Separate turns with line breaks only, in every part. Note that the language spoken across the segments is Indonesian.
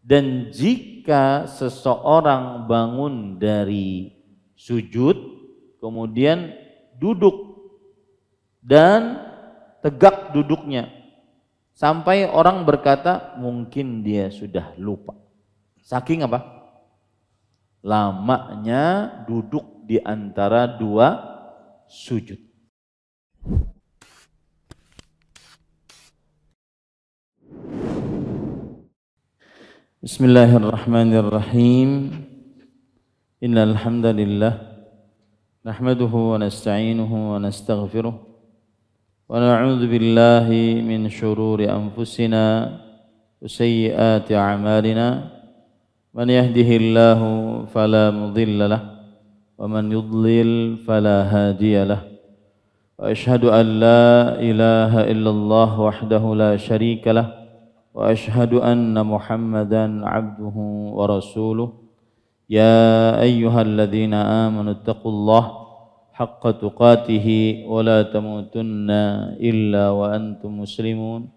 Dan jika seseorang bangun dari sujud, kemudian duduk dan tegak duduknya, sampai orang berkata mungkin dia sudah lupa. Saking apa? Lamanya duduk di antara dua sujud. Bismillahirrahmanirrahim. Innal hamdalillah nahmaduhu wa nasta'inuhu wa nastaghfiruh wa na'udzu billahi min shururi anfusina wa sayyiati a'malina. Man yahdihillahu fala mudilla lahu wa man yudlil fala hadiya lahu. Wa asyhadu an la ilaha illallah wahdahu la syarika lahu wa asyhadu anna Muhammadan abduhu wa rasuluh. Ya ayyuhalladzina amanu taqullaha haqqa tuqatih wa la tamutunna illa wa antum muslimun.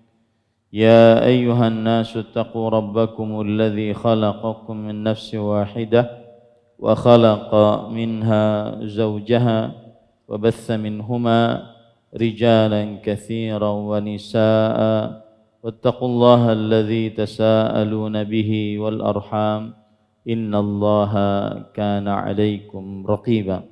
Ya ayyuhan nasu taqu rabbakumul ladzi khalaqakum min nafsin wahidah wa khalaqa minha zawjaha wa batha minhuma rijalan katsiran wa nisaa'a. Wattaqullaha alladzi tasaaluna bihi wal arham innallaha kana 'alaikum raqiba.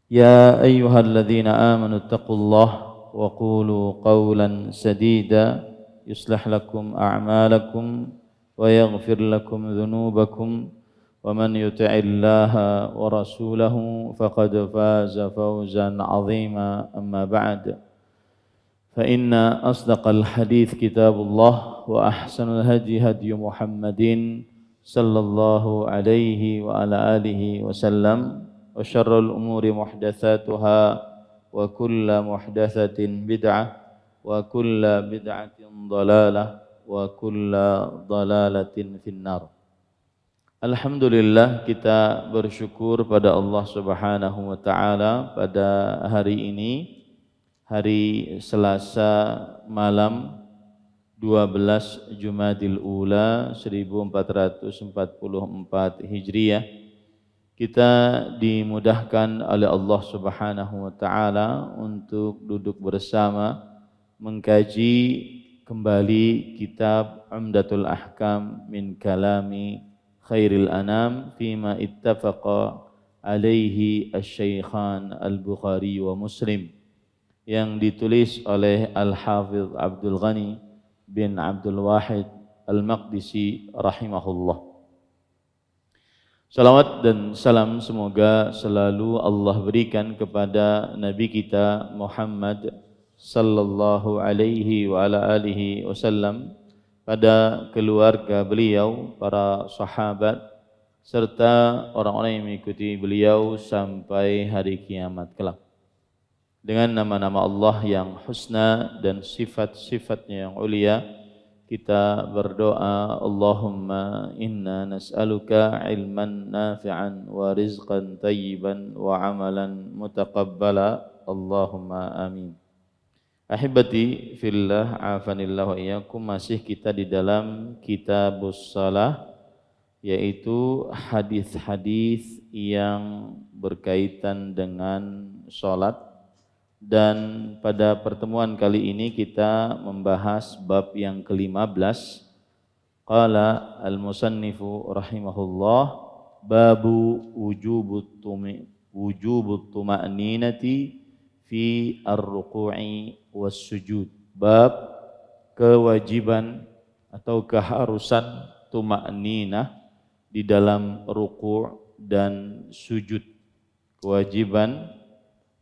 Ya ayyuhalladzina amanu taqullaha wa qulu qawlan sadida yuslih lakum a'malakum wa yaghfir lakum dhunubakum wa man yuti'illaha wa rasulahu faqad faza fawzan 'azima. Amma ba'd. فإن أصدق الحديث كتاب الله وأحسن الهدي هدي محمد صلى الله عليه وعلى آله وسلم وشر الأمور محدثاتها وكل محدثة بدعة وكل بدعة ضلالة وكل ضلالة في النار. Alhamdulillah, kita bersyukur pada Allah Subhanahu wa taala pada hari ini, hari Selasa malam 12 Jumadil Ula 1444 Hijriah, kita dimudahkan oleh Allah Subhanahu wa taala untuk duduk bersama mengkaji kembali kitab Umdatul Ahkam min kalami khairil anam fima ittafaqa alaihi asy-syaikhan al-Bukhari wa Muslim, yang ditulis oleh Al-Hafidh Abdul Ghani bin Abdul Wahid Al-Maqdisi rahimahullah. Salawat dan salam semoga selalu Allah berikan kepada Nabi kita Muhammad sallallahu alaihi wa ala alihi wasallam, pada keluarga beliau, para sahabat, serta orang-orang yang mengikuti beliau sampai hari kiamat kelak. Dengan nama-nama Allah yang husna dan sifat-sifatnya yang ulia, kita berdoa, Allahumma inna nas'aluka ilman nafi'an wa rizqan tayyiban wa amalan mutaqabbala. Allahumma amin. Ahibati fillah, afanillah wa iyyakum. Masih kita di dalam Kitabus Shalah, yaitu hadis-hadis yang berkaitan dengan salat. Dan pada pertemuan kali ini kita membahas bab yang ke-15. Qala al-musannifu rahimahullah, babu wujubut tuma'ninati fi ar-ruku'i was sujud. Bab kewajiban atau keharusan tuma'ninah di dalam ruku' dan sujud. Kewajiban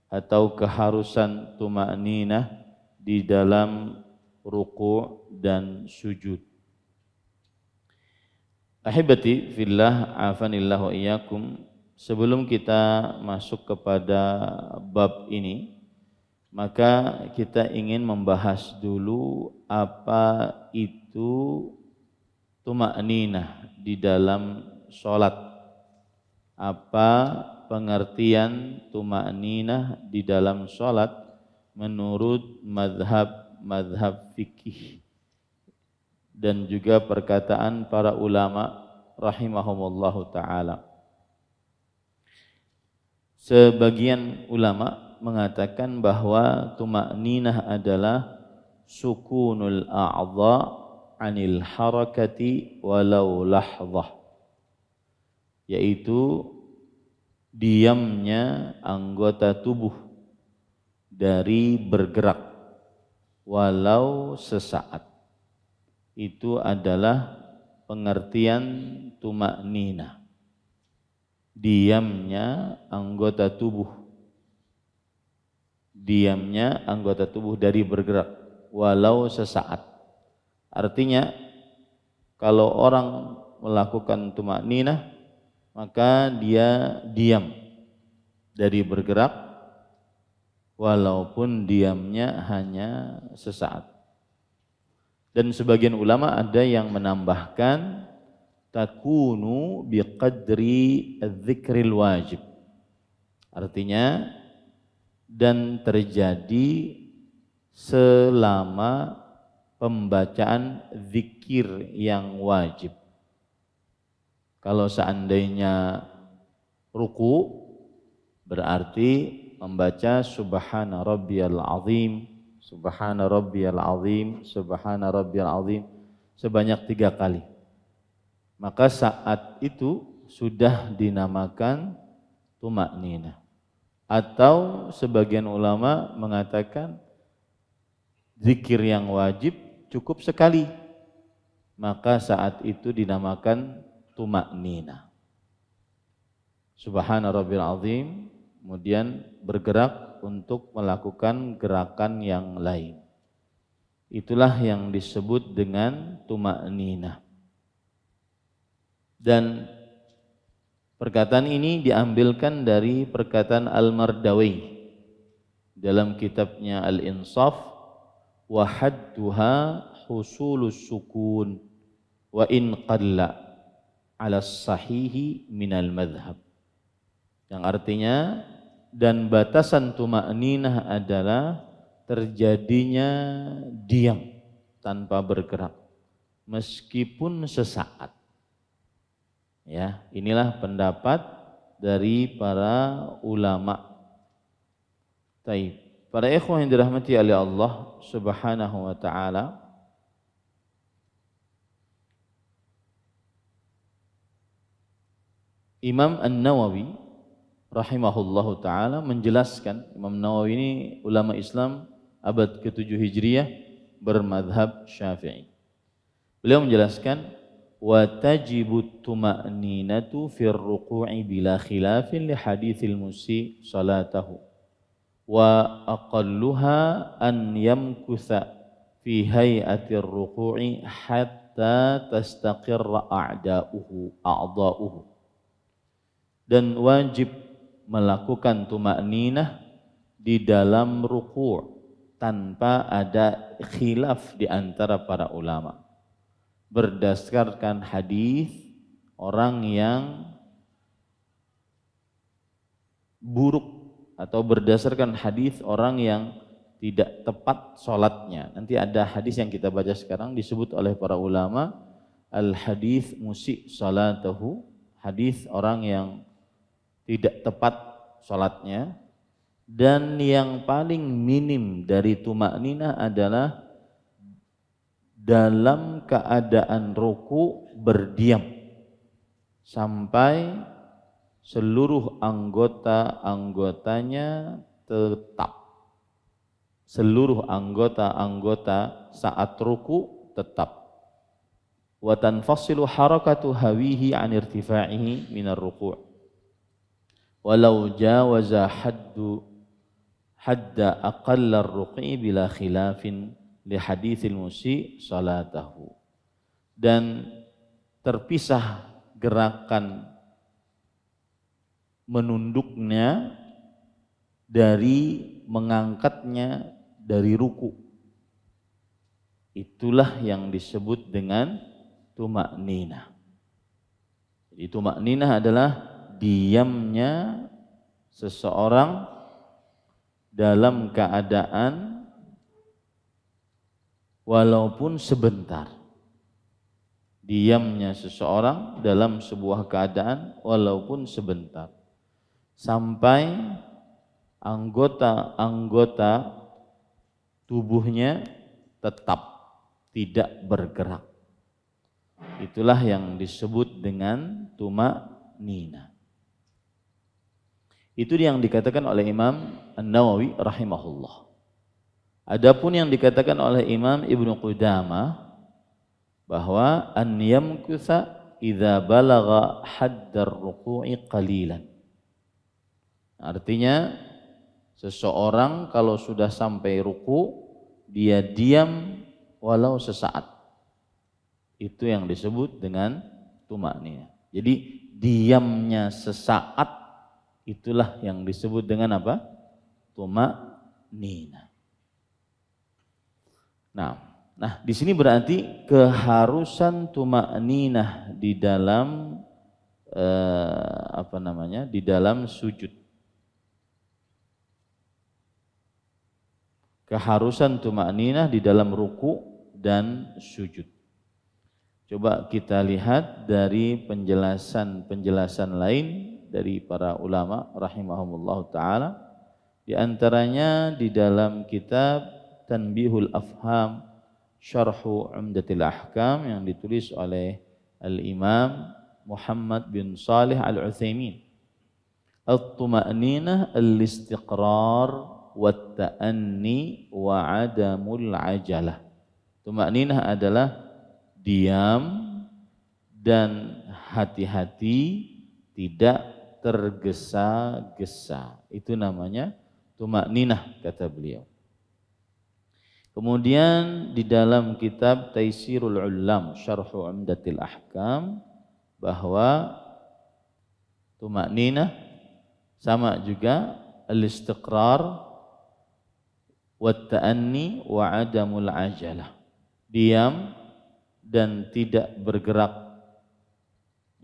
atau keharusan tuma'ninah di dalam ruku' dan sujud. Ahibati fillah, afanillah wa iyyakum. Sebelum kita masuk kepada bab ini, maka kita ingin membahas dulu apa itu tuma'ninah di dalam sholat. Apa pengertian tuma'ninah di dalam sholat menurut madhab fikih dan juga perkataan para ulama rahimahumullahu ta'ala. Sebagian ulama mengatakan bahwa tuma'ninah adalah sukunul a'dha anil harakati walau lahzah, yaitu diamnya anggota tubuh dari bergerak walau sesaat. Itu adalah pengertian tuma'ninah. Diamnya anggota tubuh. Diamnya anggota tubuh dari bergerak walau sesaat. Artinya kalau orang melakukan tuma'ninah, maka dia diam dari bergerak walaupun diamnya hanya sesaat. Dan sebagian ulama ada yang menambahkan takunu biqadri adz-dzikril wajib. Artinya dan terjadi selama pembacaan zikir yang wajib. Kalau seandainya ruku berarti membaca subhana rabbiyal azim, subhana rabbiyal azim, subhana rabbiyal azim sebanyak 3 kali. Maka saat itu sudah dinamakan tuma'ninah. Atau sebagian ulama mengatakan zikir yang wajib cukup sekali, maka saat itu dinamakan tuma'ninah. Subhana rabbil azim, kemudian bergerak untuk melakukan gerakan yang lain. Itulah yang disebut dengan tuma'ninah. Dan perkataan ini diambilkan dari perkataan Al-Mardawi dalam kitabnya Al-Insaf, wa hadduha husulus sukun wa in qalla ala sahihi minal madhab, yang artinya dan batasan tuma'ninah adalah terjadinya diam tanpa bergerak meskipun sesaat. Ya, inilah pendapat dari para ulama. Taib. Para ikhwah yang dirahmati oleh Allah Subhanahu wa taala, Imam An-Nawawi rahimahullahu taala menjelaskan, Imam Nawawi ini ulama Islam abad ke-7 Hijriah bermadhab Syafi'i. Beliau menjelaskan wa tajibut tuma'ninatu fir ruku'i bila khilafin li haditsil musi salatahu wa aqalluha an yamkutha fi hay'atir ruku'i hatta tastaqirra a'da'uhu. Dan wajib melakukan tuma'ninah di dalam ruku' tanpa ada khilaf di antara para ulama, berdasarkan hadis orang yang buruk atau berdasarkan hadis orang yang tidak tepat sholatnya. Nanti ada hadis yang kita baca sekarang disebut oleh para ulama al-hadis musi salatahu, hadis orang yang tidak tepat sholatnya. Dan yang paling minim dari tuma'ninah adalah dalam keadaan ruku berdiam sampai seluruh anggota-anggotanya tetap. Seluruh anggota-anggota saat ruku tetap. Wa tanfasilu harakatu hawihi an irtifa'ihi minar ruku'. Walau jawaza hadda aqallar ruqi bila khilafin li haditsil musi salatahu. Dan terpisah gerakan menunduknya dari mengangkatnya dari ruku. Itulah yang disebut dengan tuma'ninah. Jadi tuma'ninah adalah diamnya seseorang dalam keadaan walaupun sebentar, diamnya seseorang dalam sebuah keadaan walaupun sebentar, sampai anggota-anggota tubuhnya tetap tidak bergerak. Itulah yang disebut dengan tuma'nina. Itu yang dikatakan oleh Imam An-Nawawi rahimahullah. Adapun yang dikatakan oleh Imam Ibnu Qudamah bahwa an yamkutha idza balagha haddar ruku'i qalilan. Artinya seseorang kalau sudah sampai ruku dia diam walau sesaat. Itu yang disebut dengan tuma'nina. Jadi diamnya sesaat itulah yang disebut dengan apa? Tuma'nina. Nah, di sini berarti keharusan tuma'ninah di dalam di dalam sujud. Keharusan tuma'ninah di dalam ruku dan sujud. Coba kita lihat dari penjelasan lain dari para ulama rahimahumullah ta'ala. Di antaranya di dalam kitab Tanbihul Afham Syarhu Umdatil Ahkam yang ditulis oleh Al-Imam Muhammad bin Salih Al-Utsaimin. At-tuma'ninah al-istiqrar wat-ta'anni wa 'adamul 'ajalah. Tuma'ninah adalah diam dan hati-hati, tidak tergesa-gesa. Itu namanya tuma'ninah, kata beliau. Kemudian di dalam kitab Taisirul Ullam Syarhu Umdatil Ahkam bahwa tuma'ninah sama juga al-istiqrar wat-ta'anni wa 'adamul 'ajalah. Diam dan tidak bergerak,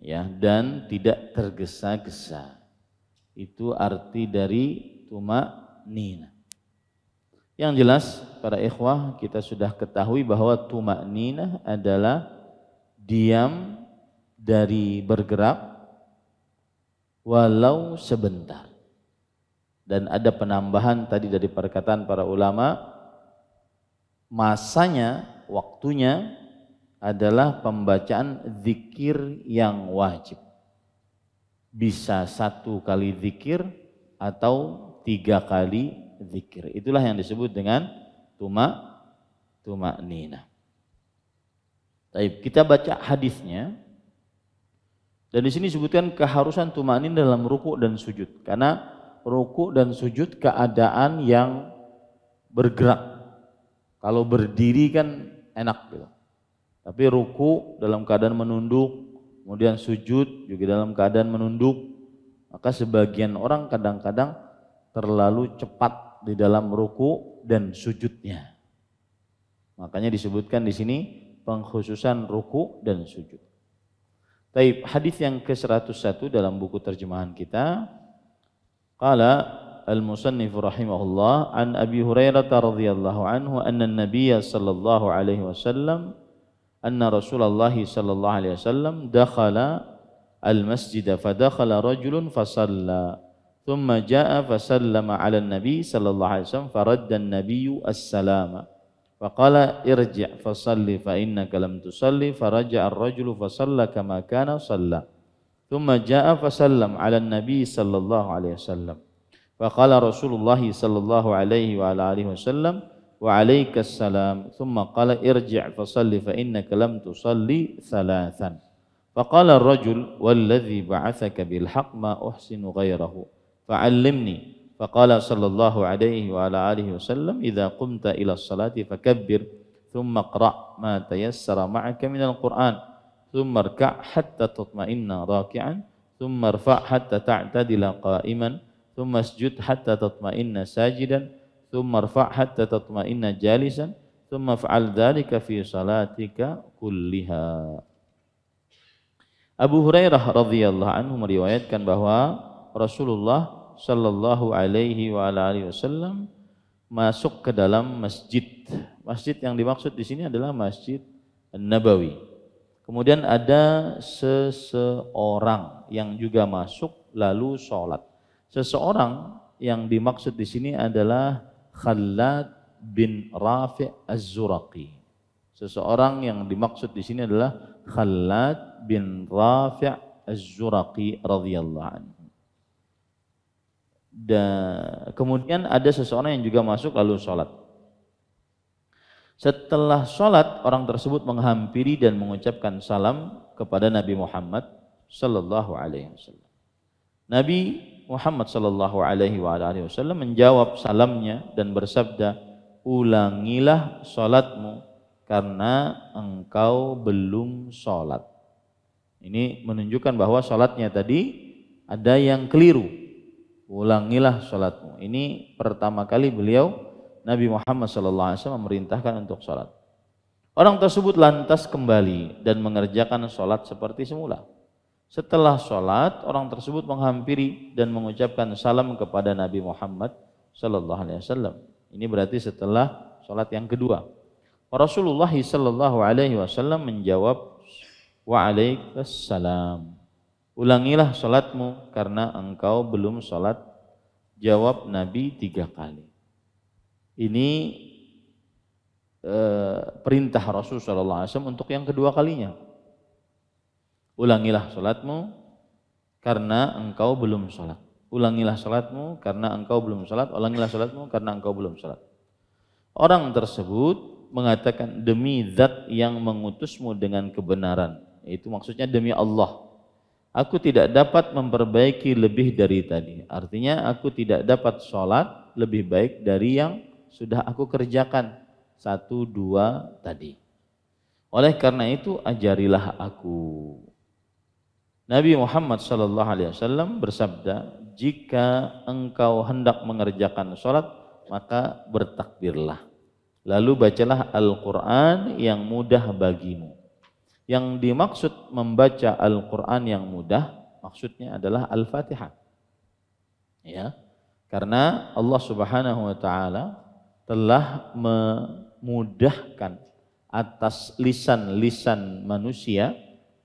ya, dan tidak tergesa-gesa. Itu arti dari tuma'ninah. Yang jelas para ikhwah, kita sudah ketahui bahwa tuma'ninah adalah diam dari bergerak walau sebentar. Dan ada penambahan tadi dari perkataan para ulama, masanya, waktunya adalah pembacaan zikir yang wajib. Bisa 1 kali zikir atau 3 kali zikir. Itulah yang disebut dengan tuma'ninah. Baik, kita baca hadisnya. Dan di sini disebutkan keharusan tuma'ninah dalam ruku' dan sujud. Karena ruku' dan sujud keadaan yang bergerak. Kalau berdiri kan enak gitu. Tapi ruku dalam keadaan menunduk, kemudian sujud juga dalam keadaan menunduk, maka sebagian orang kadang-kadang terlalu cepat di dalam ruku dan sujudnya. Makanya disebutkan di sini pengkhususan ruku dan sujud. Taib, hadis yang ke-101 dalam buku terjemahan kita. Qala al-musannif rahimahullah an Abi Hurairah radhiyallahu anhu anna an-nabiy sallallahu alaihi wasallam anna Rasulullah sallallahu alaihi wasallam dakhala al-masjid fadakhala rajulun fasalla thumma jaa fasallama 'ala an-nabi sallallahu alaihi wasallam faradda an-nabiyyu as-salama faqala irji' fasalli fa innaka lam tusalli faraja'a ar-rajulu fasalla kama kana shalla thumma jaa fasallam 'ala an-nabi sallallahu alaihi wasallam faqala Rasulullah sallallahu alaihi wa alihi wasallam wa alaikas salam thumma qala irji' fasalli fa innaka lam tusalli thalathan faqala ar-rajul walladhi ba'athaka bil haqq ma uhsinu ghayrahu fa'allimni faqala sallallahu alaihi wa alihi wasallam idza qumta ila as-salati fakabbir thumma qra' ma tayassara ma'aka min al-Qur'an thumma irka' hatta tatma'inna raki'an thumma irfa' hatta ta'tadila qa'iman thumma isjud hatta tatma'inna sajidan ثم ارفع حتى تطمئن جالسا ثم افعل ذلك في صلاتك كلها. Abu Hurairah radhiyallahu anhu meriwayatkan bahwa Rasulullah sallallahu alaihi wa alihi wasallam masuk ke dalam masjid. Masjid yang dimaksud di sini adalah Masjid An-Nabawi. Kemudian ada seseorang yang juga masuk lalu sholat. Seseorang yang dimaksud di sini adalah Khallad bin Rafi' Az-Zuraqi. Seseorang yang dimaksud di sini adalah Khallad bin Rafi' Az-Zuraqi radhiyallahu anhu. Dan kemudian ada seseorang yang juga masuk lalu sholat. Setelah sholat, orang tersebut menghampiri dan mengucapkan salam kepada Nabi Muhammad sallallahu alaihi wasallam. Nabi Muhammad sallallahu alaihi wasallam menjawab salamnya dan bersabda, "Ulangilah sholatmu karena engkau belum sholat." Ini menunjukkan bahwa sholatnya tadi ada yang keliru. Ulangilah sholatmu. Ini pertama kali beliau Nabi Muhammad SAW memerintahkan untuk sholat. Orang tersebut lantas kembali dan mengerjakan sholat seperti semula. Setelah sholat, orang tersebut menghampiri dan mengucapkan salam kepada Nabi Muhammad SAW. Ini berarti setelah sholat yang kedua. Rasulullah SAW menjawab, "Waalaikumsalam. Ulangilah sholatmu karena engkau belum sholat." Jawab Nabi 3 kali. Ini perintah Rasulullah SAW untuk yang kedua kalinya. Ulangilah sholatmu karena engkau belum sholat. Ulangilah sholatmu karena engkau belum sholat. Ulangilah sholatmu karena engkau belum sholat. Orang tersebut mengatakan, "Demi zat yang mengutusmu dengan kebenaran." Itu maksudnya demi Allah. "Aku tidak dapat memperbaiki lebih dari tadi." Artinya aku tidak dapat sholat lebih baik dari yang sudah aku kerjakan 1, 2 tadi. Oleh karena itu ajarilah aku. Nabi Muhammad SAW bersabda, "Jika engkau hendak mengerjakan sholat, maka bertakbirlah. Lalu bacalah Al-Quran yang mudah bagimu." Yang dimaksud membaca Al-Quran yang mudah, maksudnya adalah Al-Fatihah. Ya, karena Allah Subhanahu wa Ta'ala telah memudahkan atas lisan-lisan manusia,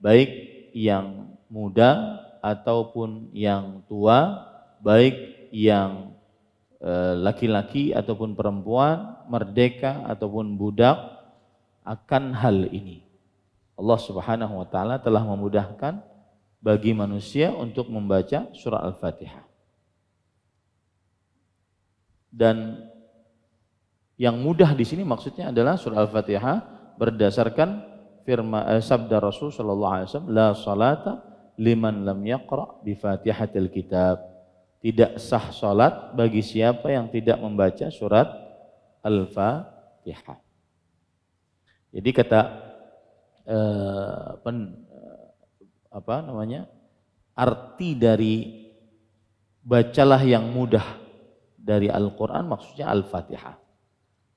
baik yang muda ataupun yang tua, baik yang laki-laki ataupun perempuan, merdeka ataupun budak, akan hal ini. Allah Subhanahu wa Ta'ala telah memudahkan bagi manusia untuk membaca surah Al-Fatihah. Dan yang mudah di sini maksudnya adalah surah Al-Fatihah berdasarkan firman sabda Rasul sallallahu alaihi wasallam, "La salata liman lam yaqra bi Fatihatil Kitab." Tidak sah salat bagi siapa yang tidak membaca surat Al-Fatihah. Jadi kata arti dari bacalah yang mudah dari Al-Quran maksudnya Al-Fatihah.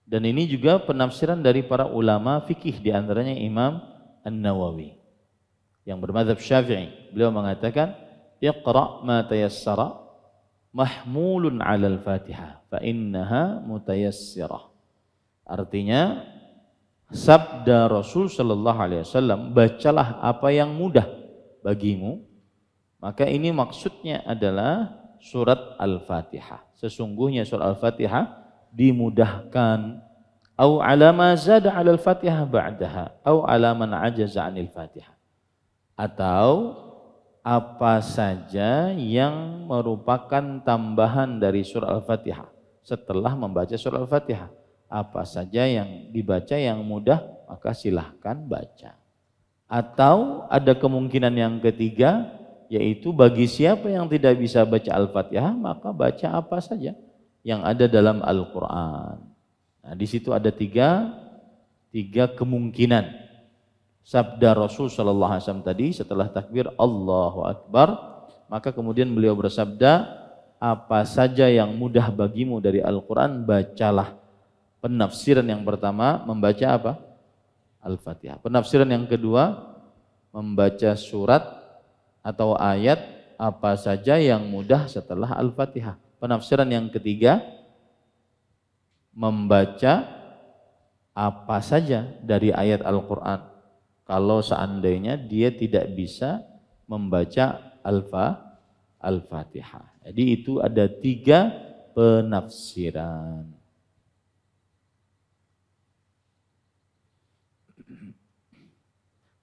Dan ini juga penafsiran dari para ulama fikih, di antaranya Imam An-Nawawi yang bermadzhab Syafi'i. Beliau mengatakan, "Iqra' ma tayassara mahmulun 'alal Fatihah fa innaha mutayassirah." Artinya sabda Rasul sallallahu alaihi wasallam, "Bacalah apa yang mudah bagimu." Maka ini maksudnya adalah surat Al-Fatihah. Sesungguhnya surat Al-Fatihah dimudahkan, au ala ma zada 'ala al-Fatihah ba'daha au ala man 'ajaza 'anil Fatihah, atau apa saja yang merupakan tambahan dari surah Al-Fatihah setelah membaca surah Al-Fatihah. Apa saja yang dibaca yang mudah, maka silahkan baca. Atau ada kemungkinan yang ketiga, yaitu bagi siapa yang tidak bisa baca Al-Fatihah, maka baca apa saja yang ada dalam Al-Quran. Nah, di situ ada tiga kemungkinan. Sabda Rasul sallallahu alaihi wasallam tadi setelah takbir Allahu Akbar, maka kemudian beliau bersabda, "Apa saja yang mudah bagimu dari Al-Quran, bacalah." Penafsiran yang pertama membaca apa? Al-Fatihah. Penafsiran yang kedua membaca surat atau ayat apa saja yang mudah setelah Al-Fatihah. Penafsiran yang ketiga membaca apa saja dari ayat Al-Quran. kalau seandainya dia tidak bisa membaca Al-Fatihah. Jadi itu ada 3 penafsiran.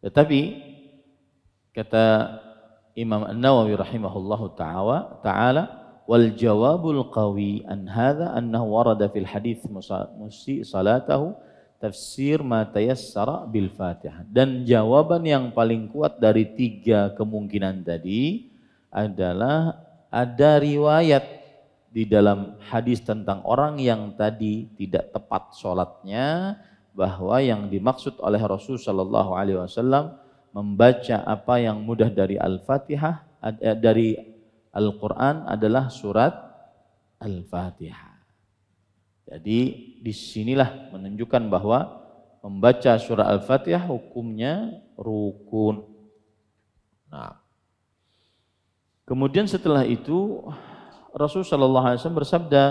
Tetapi kata Imam An-Nawawi rahimahullahu ta'ala, wal jawabul qawi an hadha annahu warada fil hadits musi salatahu tafsir ma tayassara bil Fatihah. Dan jawaban yang paling kuat dari 3 kemungkinan tadi adalah ada riwayat di dalam hadis tentang orang yang tadi tidak tepat sholatnya, bahwa yang dimaksud oleh Rasul sallallahu alaihi wasallam membaca apa yang mudah dari Al-Fatihah, dari Al-Quran adalah surat Al-Fatihah. Jadi disinilah menunjukkan bahwa membaca surah Al-Fatihah hukumnya rukun. Nah, kemudian setelah itu Rasulullah SAW bersabda,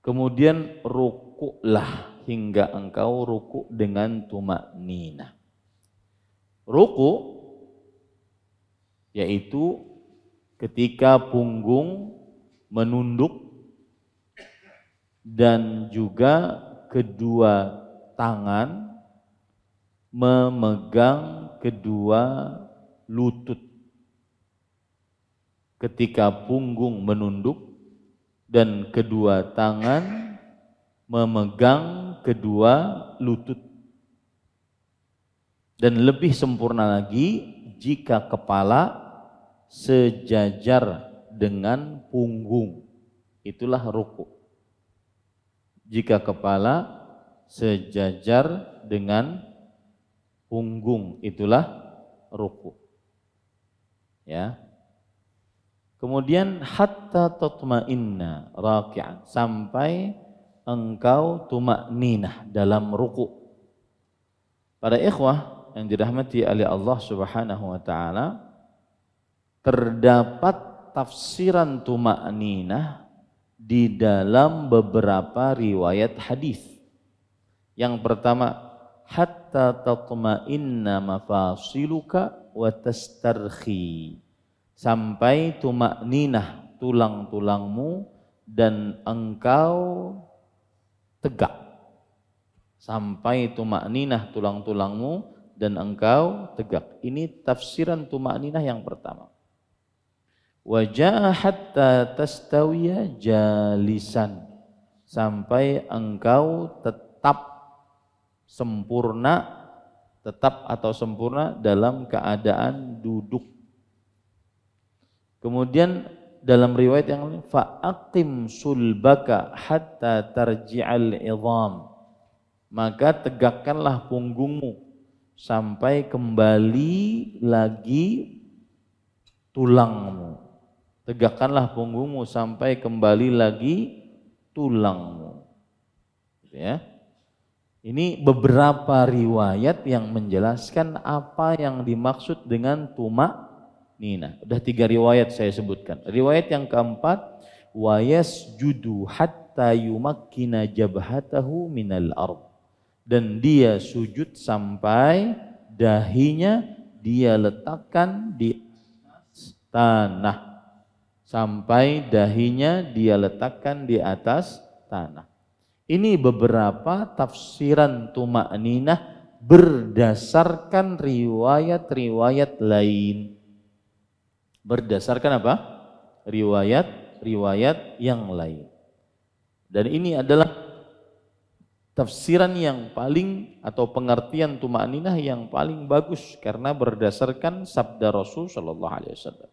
kemudian rukuklah hingga engkau rukuk dengan tumakninah. Rukuk yaitu ketika punggung menunduk dan juga kedua tangan memegang kedua lutut. Ketika punggung menunduk dan kedua tangan memegang kedua lutut. Dan lebih sempurna lagi jika kepala sejajar dengan punggung, itulah rukuk. Jika kepala sejajar dengan punggung, itulah rukuk. Ya. Kemudian hatta tatma'inna raki'an, sampai engkau tumakninah dalam rukuk. Para ikhwah yang dirahmati oleh Allah Subhanahu wa taala, terdapat tafsiran tumakninah di dalam beberapa riwayat hadis. Yang pertama, hatta tatma'inna mafasiluka wa tastarkhi, sampai tumakninah tulang-tulangmu dan engkau tegak. Sampai tumakninah tulang-tulangmu dan engkau tegak. Ini tafsiran tumakninah yang pertama. Wajah hatta tastawiya jalisan, sampai engkau tetap sempurna, tetap atau sempurna dalam keadaan duduk. Kemudian dalam riwayat yang lain, fa'aqim sulbaka hatta tarji'al idham, maka tegakkanlah punggungmu sampai kembali lagi tulangmu. Tegakkanlah punggungmu sampai kembali lagi tulangmu. Ya. Ini beberapa riwayat yang menjelaskan apa yang dimaksud dengan tumakninah. Udah 3 riwayat saya sebutkan. Riwayat yang keempat, wa yasjudu hatta yumakkina jabhatahu minal ardh, dan dia sujud sampai dahinya dia letakkan di atas tanah. Sampai dahinya dia letakkan di atas tanah. Ini beberapa tafsiran tumakninah berdasarkan riwayat-riwayat lain. Berdasarkan apa? Riwayat-riwayat yang lain. Dan ini adalah tafsiran yang paling atau pengertian tumakninah yang paling bagus karena berdasarkan sabda Rasul sallallahu alaihi wasallam.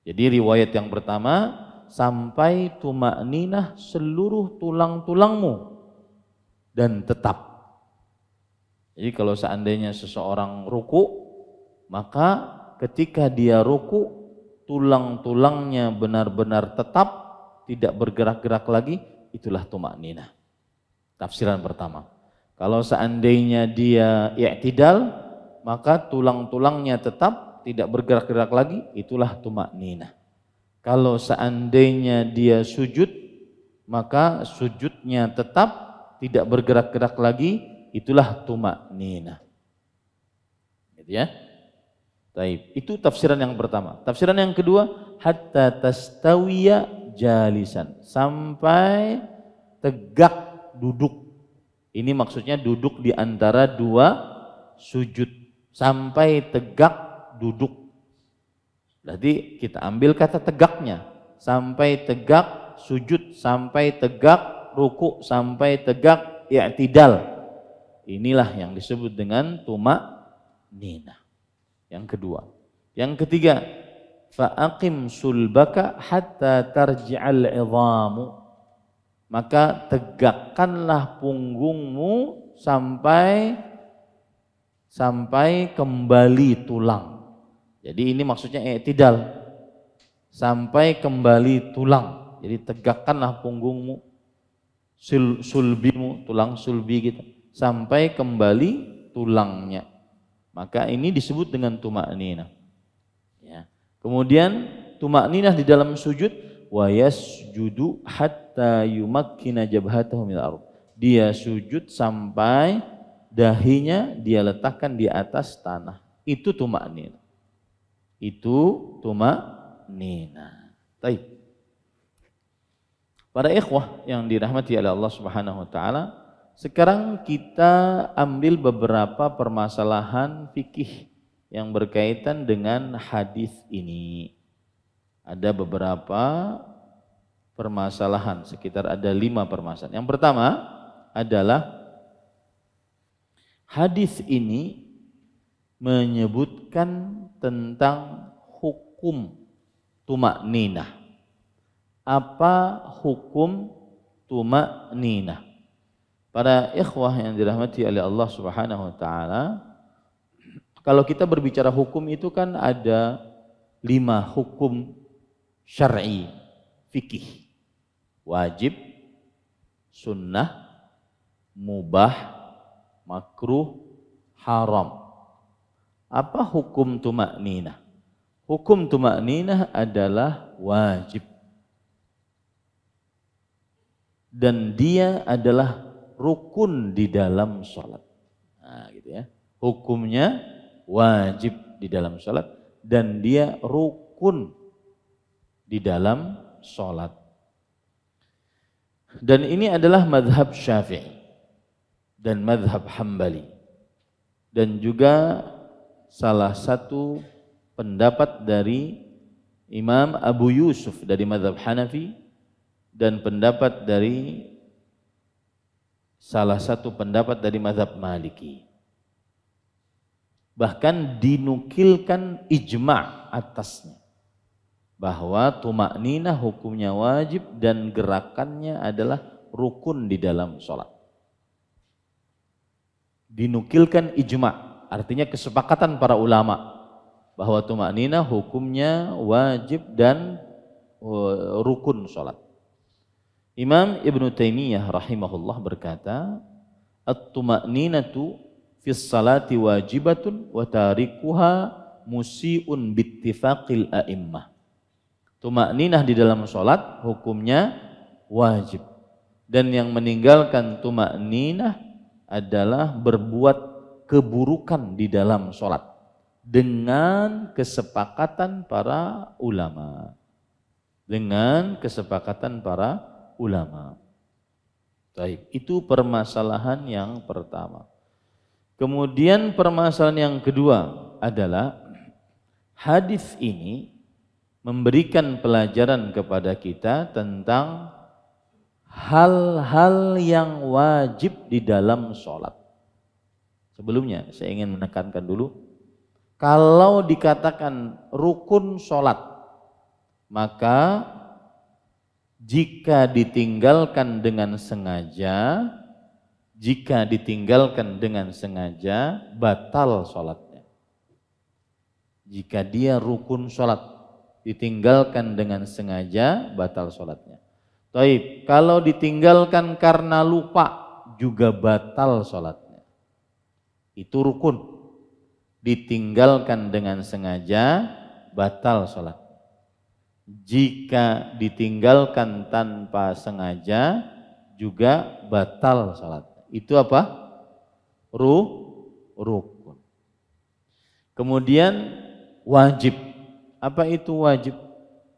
Jadi riwayat yang pertama, sampai tumakninah seluruh tulang-tulangmu dan tetap. Jadi kalau seandainya seseorang ruku, maka ketika dia ruku tulang-tulangnya benar-benar tetap, tidak bergerak-gerak lagi, itulah tumakninah. Tafsiran pertama. Kalau seandainya dia i'tidal, maka tulang-tulangnya tetap tidak bergerak-gerak lagi, itulah tumakninah. Kalau seandainya dia sujud, maka sujudnya tetap tidak bergerak-gerak lagi, Itulah tumakninah. Gitu ya. Taib. Itu tafsiran yang pertama. Tafsiran yang kedua, hatta tastawiya jalisan, sampai tegak duduk. Ini maksudnya duduk di antara dua sujud, sampai tegak duduk. Berarti kita ambil kata tegaknya, sampai tegak sujud, sampai tegak ruku, sampai tegak i'tidal. Inilah yang disebut dengan tumakninah. Yang kedua. Yang ketiga, fa'aqim sulbaka hatta tarji'al 'idhamu. Maka tegakkanlah punggungmu sampai kembali tulang. Jadi ini maksudnya i'tidal. Sampai kembali tulang. Jadi tegakkanlah punggungmu, sulbimu, tulang sulbi kita, sampai kembali tulangnya. Maka ini disebut dengan tumakninah. Ya. Kemudian tumakninah di dalam sujud, wa yasjudu hatta yumakkina jabhatahu minal ardh. Dia sujud sampai dahinya dia letakkan di atas tanah. Itu tumakninah. Itu tumakninah. Baik. Para ikhwah yang dirahmati oleh Allah Subhanahu wa taala, sekarang kita ambil beberapa permasalahan fikih yang berkaitan dengan hadis ini. Ada beberapa permasalahan, sekitar ada 5 permasalahan. Yang pertama adalah hadis ini menyebutkan tentang hukum tumakninah. Apa hukum tumakninah? Para ikhwah yang dirahmati oleh Allah Subhanahu wa taala, kalau kita berbicara hukum itu kan ada 5 hukum syar'i fikih. Wajib, sunnah, mubah, makruh, haram. Apa hukum tumakninah? Hukum tumakninah adalah wajib. Dan dia adalah rukun di dalam sholat. Nah, gitu ya. Hukumnya wajib di dalam sholat dan dia rukun di dalam sholat. Dan ini adalah madhab Syafi'i dan madhab Hambali, dan juga salah satu pendapat dari Imam Abu Yusuf dari madhab Hanafi, dan pendapat dari salah satu pendapat dari mazhab Maliki. Bahkan dinukilkan ijma' atasnya bahwa tumakninah hukumnya wajib dan gerakannya adalah rukun di dalam sholat. Dinukilkan ijma', artinya kesepakatan para ulama bahwa tumakninah hukumnya wajib dan rukun sholat. Imam Ibn Taimiyah rahimahullah berkata, at-tumakninatu fis salati wajibatun wa tarikuha musi'un bittifaqil a'immah. Tumakninah di dalam sholat hukumnya wajib, dan yang meninggalkan tumakninah adalah berbuat keburukan di dalam sholat dengan kesepakatan para ulama. Dengan kesepakatan para ulama. Baik, itu permasalahan yang pertama. Kemudian permasalahan yang kedua adalah hadis ini memberikan pelajaran kepada kita tentang hal-hal yang wajib di dalam sholat. Sebelumnya saya ingin menekankan dulu, kalau dikatakan rukun sholat, maka jika ditinggalkan dengan sengaja, batal sholatnya. Jika dia rukun sholat, ditinggalkan dengan sengaja, batal sholatnya. Taib, kalau ditinggalkan karena lupa, juga batal sholatnya. Itu rukun. Ditinggalkan dengan sengaja, batal sholat. Jika ditinggalkan tanpa sengaja juga batal salat. Itu apa? rukun. Kemudian wajib. Apa itu wajib?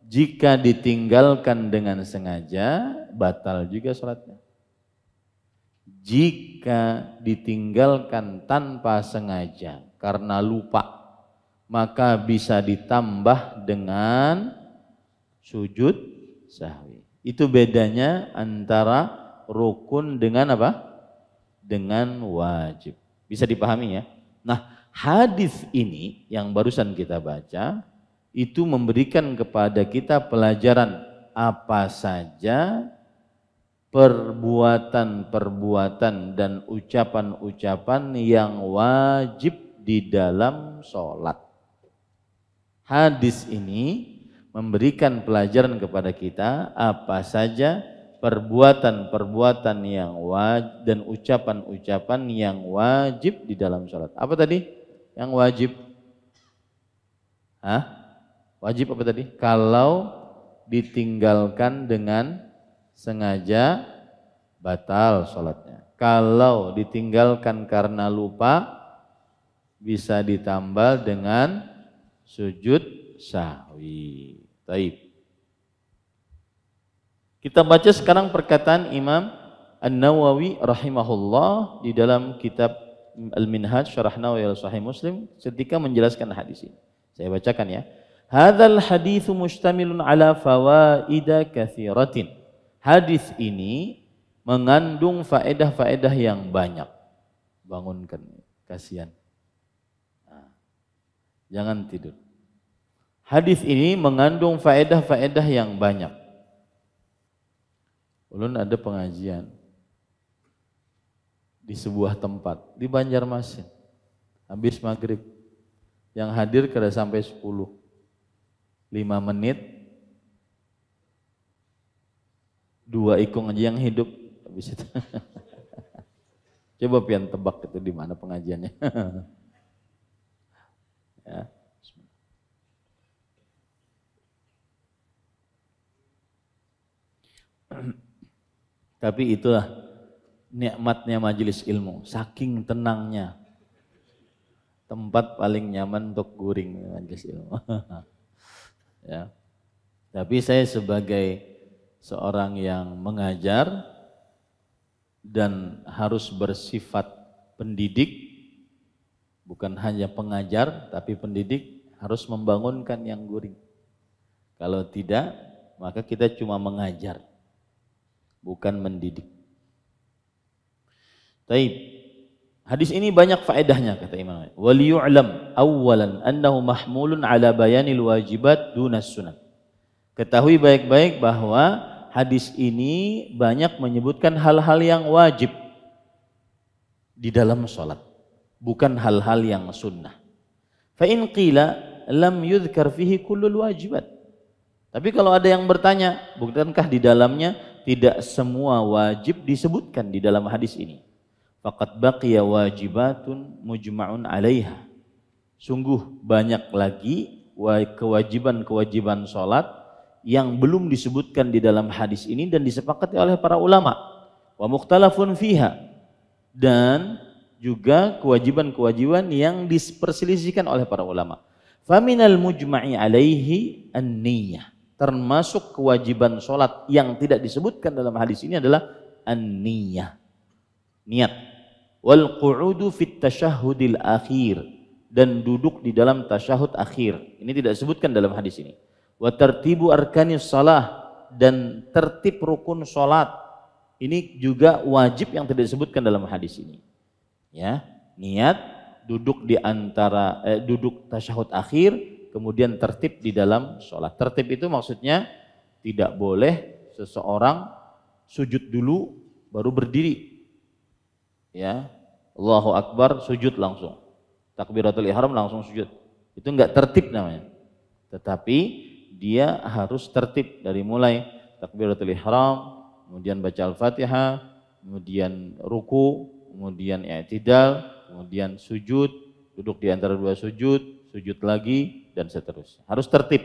Jika ditinggalkan dengan sengaja, batal juga sholatnya. Jika ditinggalkan tanpa sengaja karena lupa, maka bisa ditambah dengan sujud sahwi. Itu bedanya antara rukun dengan apa? Dengan wajib. Bisa dipahami ya? Nah, hadis ini yang barusan kita baca itu memberikan kepada kita pelajaran apa saja perbuatan-perbuatan dan ucapan-ucapan yang wajib di dalam sholat. Hadis ini memberikan pelajaran kepada kita apa saja perbuatan-perbuatan yang wajib dan ucapan-ucapan yang wajib di dalam sholat. Apa tadi yang wajib? Wajib apa tadi? Kalau ditinggalkan dengan sengaja batal sholatnya. Kalau ditinggalkan karena lupa bisa ditambal dengan sujud sahwi. Taib. Kita baca sekarang perkataan Imam An-Nawawi rahimahullah di dalam kitab Al-Minhaj Syarah Nawawi al-Sahih Muslim ketika menjelaskan hadis ini. Saya bacakan ya. Hadzal haditsu mustamilun ala fawaida katsiratin. Hadis ini mengandung faedah-faedah yang banyak. Bangunkan, kasihan. Jangan tidur. Hadis ini mengandung faedah-faedah yang banyak. Ulun ada pengajian di sebuah tempat di Banjarmasin. Habis maghrib, yang hadir kada sampai 10. 5 menit, 2 ikung aja yang hidup. Habis itu. Coba pian tebak itu di mana pengajiannya. Ya. Tapi itulah nikmatnya majelis ilmu, saking tenangnya. Tempat paling nyaman untuk guring majelis ilmu. Ya. Tapi saya sebagai seorang yang mengajar dan harus bersifat pendidik, bukan hanya pengajar tapi pendidik, harus membangunkan yang guring. Kalau tidak, maka kita cuma mengajar, bukan mendidik. Taib. Hadis ini banyak faedahnya kata Imam. Wal yu'lam awwalan annahu mahmulun ala bayanil wajibat dunas sunan. Ketahui baik-baik bahwa hadis ini banyak menyebutkan hal-hal yang wajib di dalam sholat, bukan hal-hal yang sunnah. Fa in qila lam yudhkar fihi kullul wajibat. Tapi kalau ada yang bertanya, bukankah di dalamnya tidak semua wajib disebutkan di dalam hadis ini? Faqad baqiya wajibatun mujma'un 'alaiha. Sungguh banyak lagi kewajiban-kewajiban salat yang belum disebutkan di dalam hadis ini dan disepakati oleh para ulama. Wa mukhtalafun fiha, dan juga kewajiban-kewajiban yang diperselisihkan oleh para ulama. Faminal mujma'i 'alaihi an-niyyah. Termasuk kewajiban salat yang tidak disebutkan dalam hadis ini adalah an-niyyah. Niat. Wal qu'udu fit tasyahhudil akhir, dan duduk di dalam tasyahud akhir. Ini tidak disebutkan dalam hadis ini. Wa tartibu arkanis shalah, dan tertib rukun salat. Ini juga wajib yang tidak disebutkan dalam hadis ini. Ya, niat, duduk di antara duduk tasyahud akhir, kemudian tertib di dalam salat. Tertib itu maksudnya tidak boleh seseorang sujud dulu baru berdiri. Ya, Allahu Akbar, sujud langsung. Takbiratul ihram langsung sujud. Itu enggak tertib namanya. Tetapi dia harus tertib dari mulai takbiratul ihram, kemudian baca Al-Fatihah, kemudian ruku, kemudian i'tidal, kemudian sujud, duduk di antara dua sujud, sujud lagi, dan seterusnya. Harus tertib.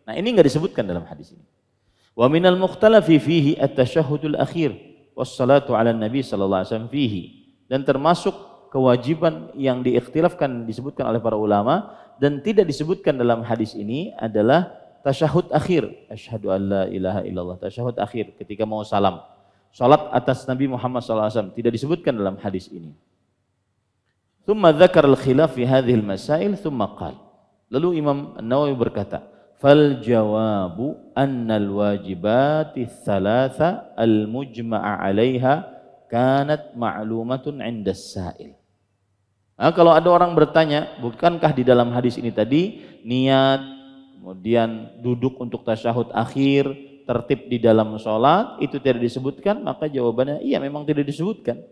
Nah, ini enggak disebutkan dalam hadis ini. Wa minal mukhtalafi fihi at-tasyahhudul akhir was salatu 'ala nabi sallallahu alaihi wasallam fihi. Dan termasuk kewajiban yang diikhtilafkan disebutkan oleh para ulama dan tidak disebutkan dalam hadis ini adalah tasyahud akhir. Asyhadu an la ilaha illallah. Tasyahud akhir ketika mau salam. Salat atas Nabi Muhammad SAW tidak disebutkan dalam hadis ini. Thumma dzakara al-khilaf fi hadhihi al-masail thumma qala. Lalu Imam An-Nawawi berkata, fal jawabu anna al-wajibati thalatha al-mujma'a 'alaiha kanat ma'lumatun 'inda as-sa'il. Nah, kalau ada orang bertanya, bukankah di dalam hadis ini tadi niat, kemudian duduk untuk tasyahud akhir, tertib di dalam sholat itu tidak disebutkan? Maka jawabannya iya, memang tidak disebutkan.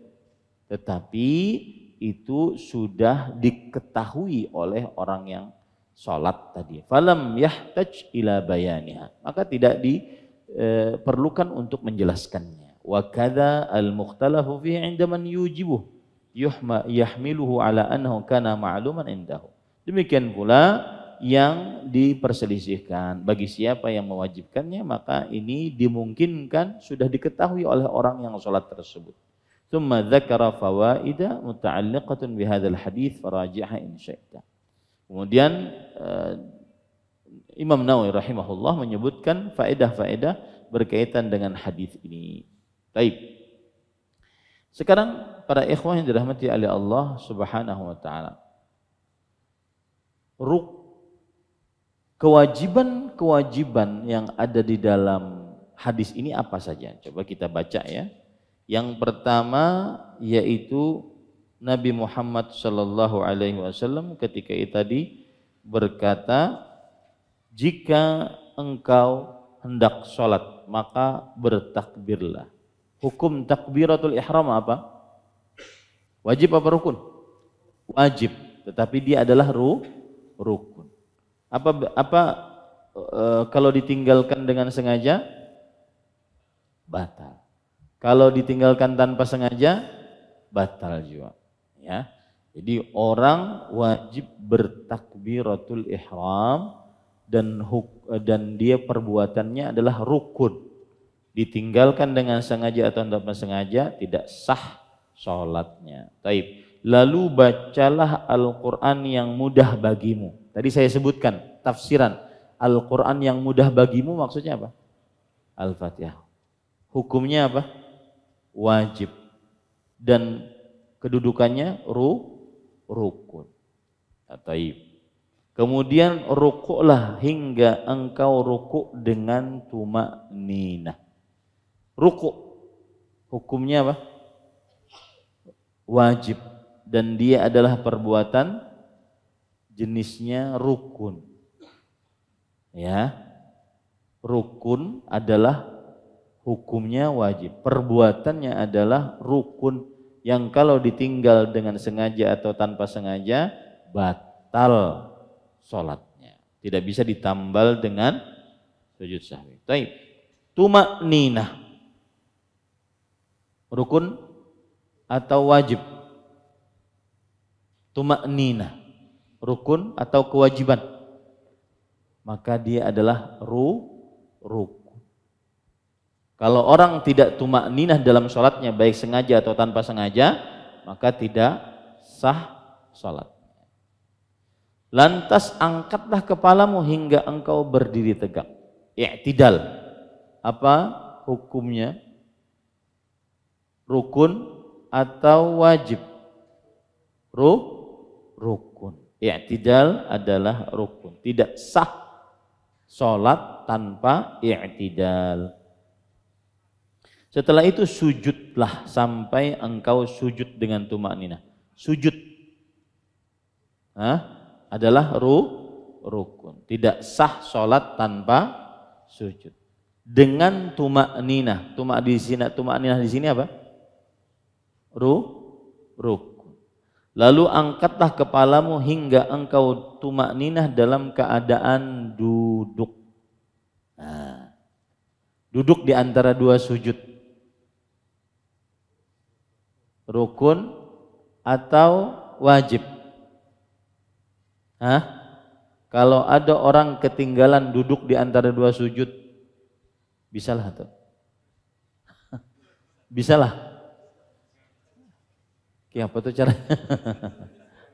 Tetapi itu sudah diketahui oleh orang yang sholat tadi. Falam yahtaj ila bayaniha, maka tidak diperlukan untuk menjelaskannya. Wa kadza al-mukhtalafu fihi 'inda man yujibuh yahmiluhu ala annahu kana ma'luman indahu. Demikian pula yang diperselisihkan bagi siapa yang mewajibkannya, maka ini dimungkinkan sudah diketahui oleh orang yang sholat tersebut. Tsumma dzakara fawaida muta'alliqatun bihadzal hadits faraji'ha in syi'ta. Kemudian Imam Nawawi rahimahullah menyebutkan faedah-faedah berkaitan dengan hadis ini. Baik. Sekarang para ikhwah yang dirahmati oleh Allah Subhanahu wa taala. Kewajiban-kewajiban yang ada di dalam hadis ini apa saja? Coba kita baca ya. Yang pertama yaitu Nabi Muhammad sallallahu alaihi wasallam ketika itu tadi berkata, jika engkau hendak sholat maka bertakbirlah. Hukum takbiratul ihram apa? Wajib apa rukun? Wajib, tetapi dia adalah rukun. Kalau ditinggalkan dengan sengaja batal. Kalau ditinggalkan tanpa sengaja batal juga. Ya. Jadi orang wajib bertakbiratul ihram dan dia perbuatannya adalah rukun. Ditinggalkan dengan sengaja atau tanpa sengaja tidak sah sholatnya. Taib. Lalu bacalah Al-Quran yang mudah bagimu. Tadi saya sebutkan tafsiran Al-Quran yang mudah bagimu maksudnya apa? Al-Fatihah. Hukumnya apa? Wajib. Dan kedudukannya rukun. Taib. Kemudian rukuklah hingga engkau rukuk dengan tuma'ninah. Rukuk hukumnya apa? Wajib, dan dia adalah perbuatan jenisnya rukun. Ya. Rukun adalah hukumnya wajib. Perbuatannya adalah rukun yang kalau ditinggal dengan sengaja atau tanpa sengaja batal sholatnya. Tidak bisa ditambal dengan sujud sahwi. Taib. Tuma'ninah. Rukun atau wajib? Tuma'ninah. Rukun atau kewajiban? Maka dia adalah rukun. Kalau orang tidak tuma'ninah dalam sholatnya, baik sengaja atau tanpa sengaja, maka tidak sah sholat. Lantas angkatlah kepalamu hingga engkau berdiri tegak. I'tidal. Apa hukumnya? Rukun atau wajib? Rukun. I'tidal adalah rukun. Tidak sah sholat tanpa i'tidal. Setelah itu sujudlah sampai engkau sujud dengan tuma'ninah. Sujud adalah rukun. Tidak sah sholat tanpa sujud. Dengan tuma'ninah. Tuma'ninah di sini apa? Rukun. Lalu angkatlah kepalamu hingga engkau tuma'ninah dalam keadaan duduk. Nah, duduk di antara dua sujud. Rukun atau wajib? Kalau ada orang ketinggalan duduk di antara dua sujud, bisalah tuh? Bisalah? Oke, apa tuh cara?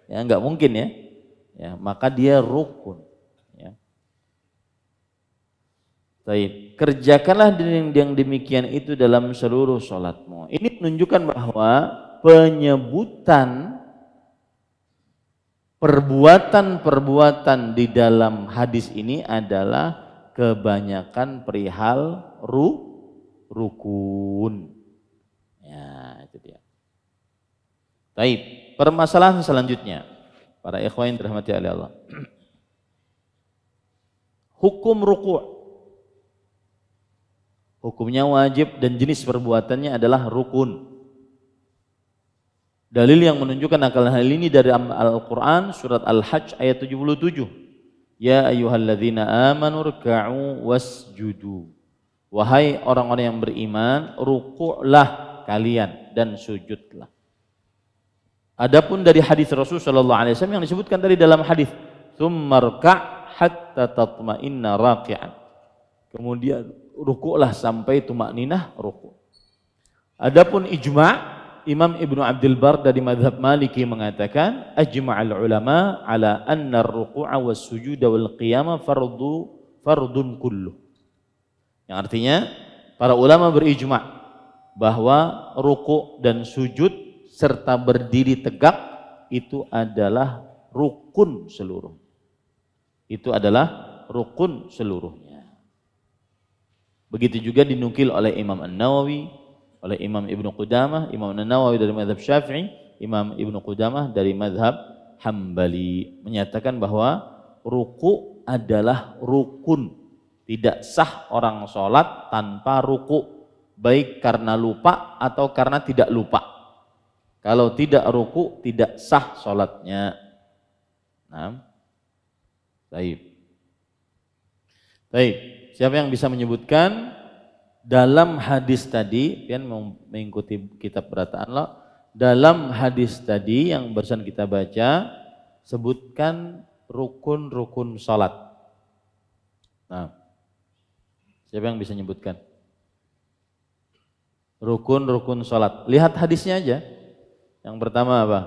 Ya nggak mungkin ya. Ya, maka dia rukun. Ya. Baik, kerjakanlah yang demikian itu dalam seluruh sholatmu. Ini menunjukkan bahwa penyebutan perbuatan-perbuatan di dalam hadis ini adalah kebanyakan perihal rukun. Ya, itu dia. Baik, permasalahan selanjutnya, para ikhwan yang dirahmati oleh Allah. Hukum ruku'. Hukumnya wajib dan jenis perbuatannya adalah rukun. Dalil yang menunjukkan akan hal ini dari Al-Quran surat Al-Hajj ayat 77. Ya ayyuhalladzina amanu ruka'u wasjudu. Wahai orang-orang yang beriman, ruku'lah kalian dan sujudlah. Adapun dari hadis Rasul sallallahu alaihi wasallam yang disebutkan tadi dalam hadis, tsumma rka' hatta tatma'inna raqi'an. Kemudian ruku'lah sampai tumakninah ruku'. Adapun ijma', Imam Ibnu Abdul Bar dari mazhab Maliki mengatakan ajma'al ulama ala anna ar-ruku'a was-sujuda wal qiyama fardun kullu. Yang artinya para ulama berijma' bahwa ruku' dan sujud serta berdiri tegak itu adalah rukun seluruh. Itu adalah rukun seluruhnya. Begitu juga dinukil oleh Imam An-Nawawi, oleh Imam Ibnu Qudamah, Imam An-Nawawi dari mazhab Syafi'i, Imam Ibnu Qudamah dari mazhab Hambali, menyatakan bahwa ruku adalah rukun. Tidak sah orang sholat tanpa ruku, baik karena lupa atau karena tidak lupa. Kalau tidak ruku tidak sah sholatnya. Nah, baik. Baik, siapa yang bisa menyebutkan dalam hadis tadi, kan mengikuti kitab Berataan Allah, dalam hadis tadi yang barusan kita baca, sebutkan rukun-rukun salat. Nah, siapa yang bisa menyebutkan rukun-rukun salat? Lihat hadisnya aja. Yang pertama apa?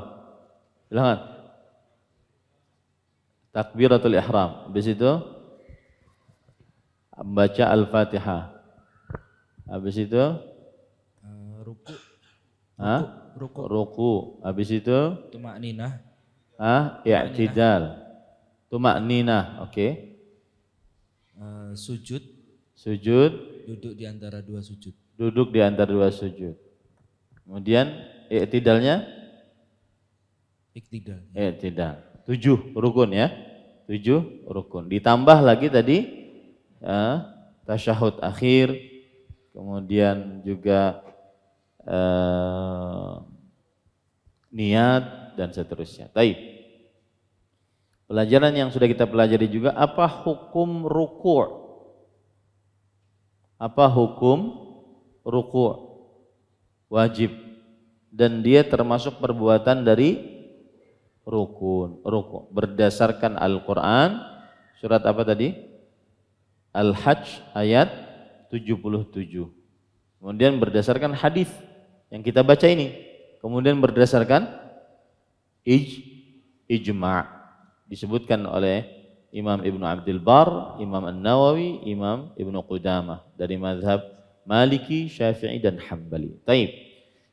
Silakan. Takbiratul ihram. Habis itu membaca Al-Fatihah. Habis itu
ruku.
Ruku. Habis itu
tumakninah.
I'tidal. Tumakninah, oke.
Sujud.
Duduk
di antara dua sujud.
Kemudian i'tidalnya? I'tidal. 7 rukun ya. 7 rukun. Ditambah lagi tadi tasyahud akhir, kemudian juga niat dan seterusnya. Baik. Pelajaran yang sudah kita pelajari juga, apa hukum ruku'? Apa hukum ruku'? Wajib, dan dia termasuk perbuatan dari rukun. Berdasarkan Al-Quran, surat apa tadi? Al-Hajj ayat 77. Kemudian berdasarkan hadis yang kita baca ini, kemudian berdasarkan ijma' disebutkan oleh Imam Ibnu Abdul Bar, Imam An-Nawawi, Imam Ibnu Qudamah dari mazhab Maliki, Syafi'i dan Hambali. Taib.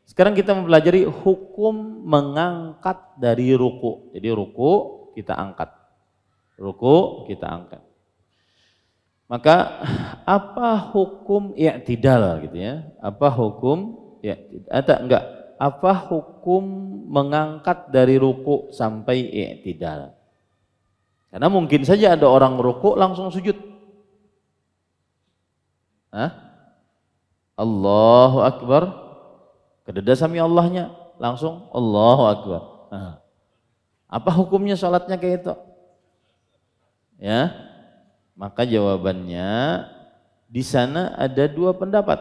Sekarang kita mempelajari hukum mengangkat dari ruku. Jadi ruku kita angkat. Maka apa hukum i'tidal gitu ya? Apa hukum i'tidal? Apa hukum mengangkat dari ruku sampai i'tidal? Karena mungkin saja ada orang ruku langsung sujud. Allahu Akbar, kededa sami Allahnya, langsung Allahu Akbar. Apa hukumnya sholatnya kayak itu? Ya, maka jawabannya di sana ada 2 pendapat.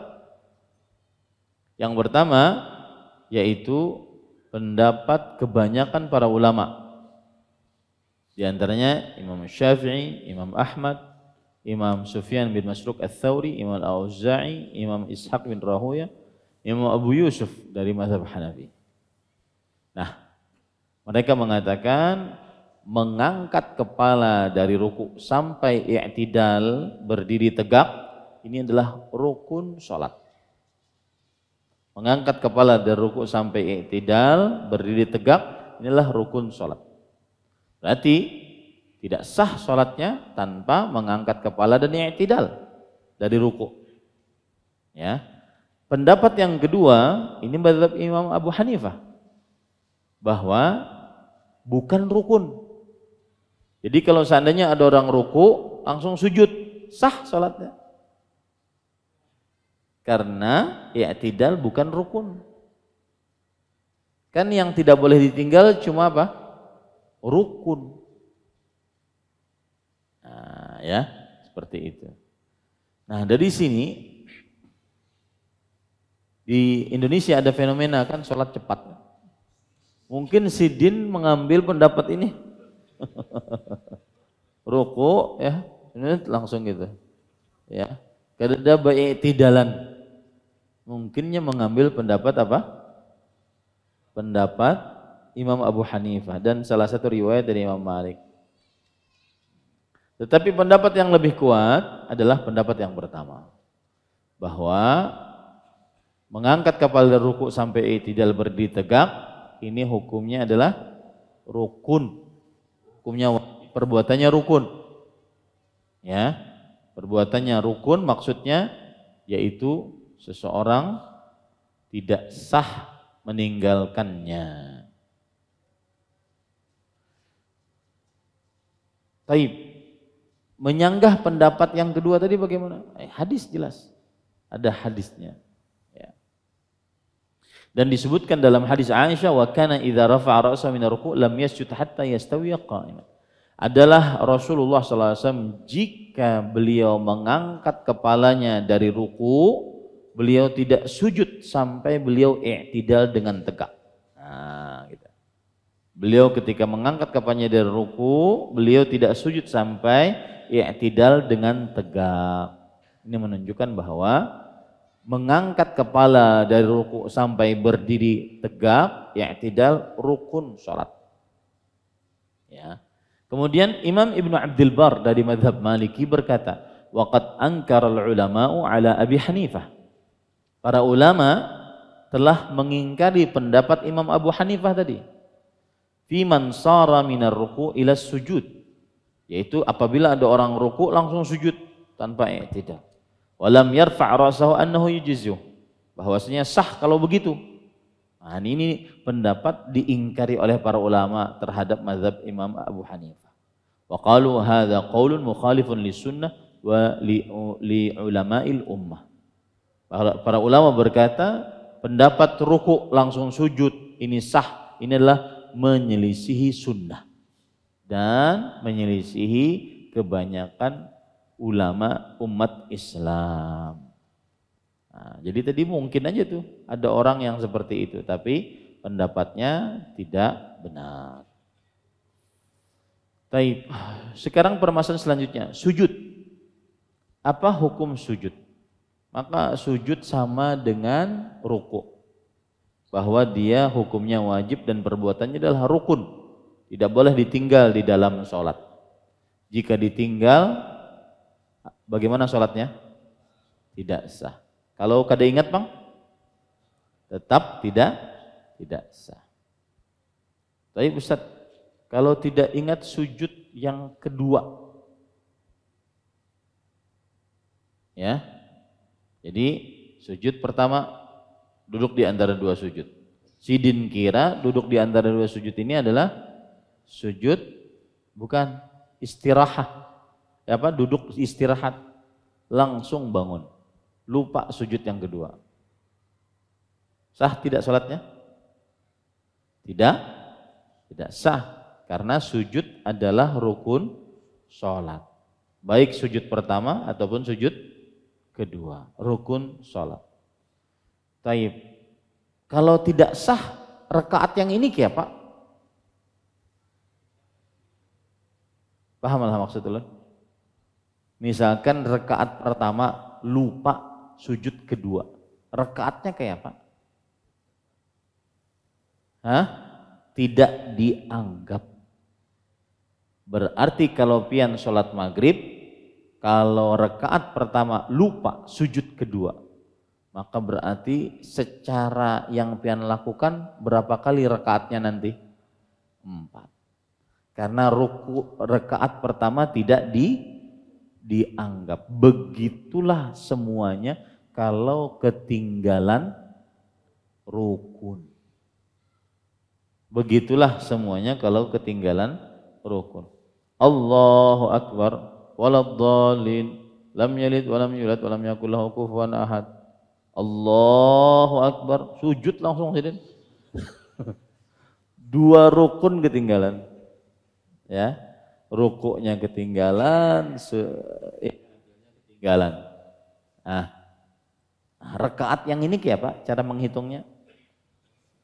Yang pertama yaitu pendapat kebanyakan para ulama. Di antaranya Imam Syafi'i, Imam Ahmad, Imam Sufyan bin Masruq Ats-Tsauri, Imam Al-Auza'i, Imam Ishaq bin Rahuya, Imam Abu Yusuf dari mazhab Hanafi. Nah, mereka mengatakan mengangkat kepala dari ruku sampai i'tidal, berdiri tegak, ini adalah rukun sholat. Mengangkat kepala dari ruku sampai i'tidal, berdiri tegak, inilah rukun sholat. Berarti tidak sah sholatnya tanpa mengangkat kepala dan i'tidal dari ruku. Ya. Pendapat yang kedua, ini mazhab Imam Abu Hanifah, bahwa bukan rukun. Jadi kalau seandainya ada orang ruku langsung sujud, sah sholatnya. Karena i'tidal bukan rukun. Kan yang tidak boleh ditinggal cuma apa? Rukun. Nah, ya, seperti itu. Nah, dari sini di Indonesia ada fenomena kan sholat cepat. Mungkin Sidin mengambil pendapat ini. Ruku ya, ini langsung gitu. Ya. Kada i'tidalan. Mungkinnya mengambil pendapat apa? Pendapat Imam Abu Hanifah dan salah satu riwayat dari Imam Malik. Tetapi pendapat yang lebih kuat adalah pendapat yang pertama, bahwa mengangkat kepala dari ruku sampai i'tidal berdiri tegak, ini hukumnya adalah rukun. Hukumnya perbuatannya rukun. Ya. Perbuatannya rukun maksudnya yaitu seseorang tidak sah meninggalkannya. Taib. Menyanggah pendapat yang kedua tadi bagaimana? Hadis jelas. Ada hadisnya. Ya. Dan disebutkan dalam hadis Aisyah, wa kana idza rafa'a ra'sahu min ar-ruku' lam yasjud hatta yastawiya qa'iman. Adalah Rasulullah SAW jika beliau mengangkat kepalanya dari ruku, beliau tidak sujud sampai beliau i'tidal dengan tegak. Nah, gitu. Beliau ketika mengangkat kepalanya dari ruku, beliau tidak sujud sampai i'tidal dengan tegak. Ini menunjukkan bahwa mengangkat kepala dari ruku sampai berdiri tegak, i'tidal rukun salat. Ya. Kemudian Imam Ibnu Abdul Bar dari mazhab Maliki berkata, waqad ankara al-ulama'u ala Abi Hanifah. Para ulama telah mengingkari pendapat Imam Abu Hanifah tadi. Fi man sara minar ruku' ila sujud. Yaitu apabila ada orang ruku langsung sujud tanpa i'tidal. Walam yarfa' ra'sahu annahu yujizyu. Bahwasanya sah kalau begitu. Nah, ini pendapat diingkari oleh para ulama terhadap mazhab Imam Abu Hanifah. Wa qalu hadza qaulun mukhalifun lisunnah wa li ulama'il ummah. Para ulama berkata pendapat ruku langsung sujud ini sah, ini adalah menyelisihi sunnah dan menyelisihi kebanyakan ulama umat Islam. Nah, jadi tadi mungkin aja tuh ada orang yang seperti itu, tapi pendapatnya tidak benar. Baik, sekarang permasalahan selanjutnya, sujud. Apa hukum sujud? Maka sujud sama dengan ruku, bahwa dia hukumnya wajib dan perbuatannya adalah rukun, tidak boleh ditinggal di dalam sholat. Jika ditinggal, bagaimana sholatnya? Tidak sah. Kalau kada ingat bang, tetap tidak sah. Tapi Ustaz, kalau tidak ingat sujud yang kedua, ya. Jadi sujud pertama duduk di antara dua sujud. Sidin kira duduk di antara dua sujud ini adalah sujud bukan istirahat. Apa? Duduk istirahat, langsung bangun. Lupa sujud yang kedua. Sah tidak sholatnya? Tidak sah. Karena sujud adalah rukun sholat. Baik sujud pertama ataupun sujud kedua, rukun sholat. Taib. Kalau tidak sah rakaat yang ini kayak Pak? Paham lah maksudnya? Misalkan rakaat pertama lupa sujud kedua, rakaatnya kayak apa? Hah? tidak dianggap. Berarti kalau pian sholat maghrib, kalau rakaat pertama lupa sujud kedua, maka berarti secara yang pian lakukan berapa kali rakaatnya nanti? 4. Karena rakaat pertama tidak dianggap. Begitulah semuanya kalau ketinggalan rukun. Begitulah semuanya kalau ketinggalan rukun. Allahu Akbar waladhdallin lam yalid walam yulad walam yakul lahu kufuwan ahad. Allahu Akbar, sujud langsung sidin. 2 rukun ketinggalan. Ya. Rukuknya ketinggalan, ketinggalan. Nah, rakaat yang ini kayak apa cara menghitungnya?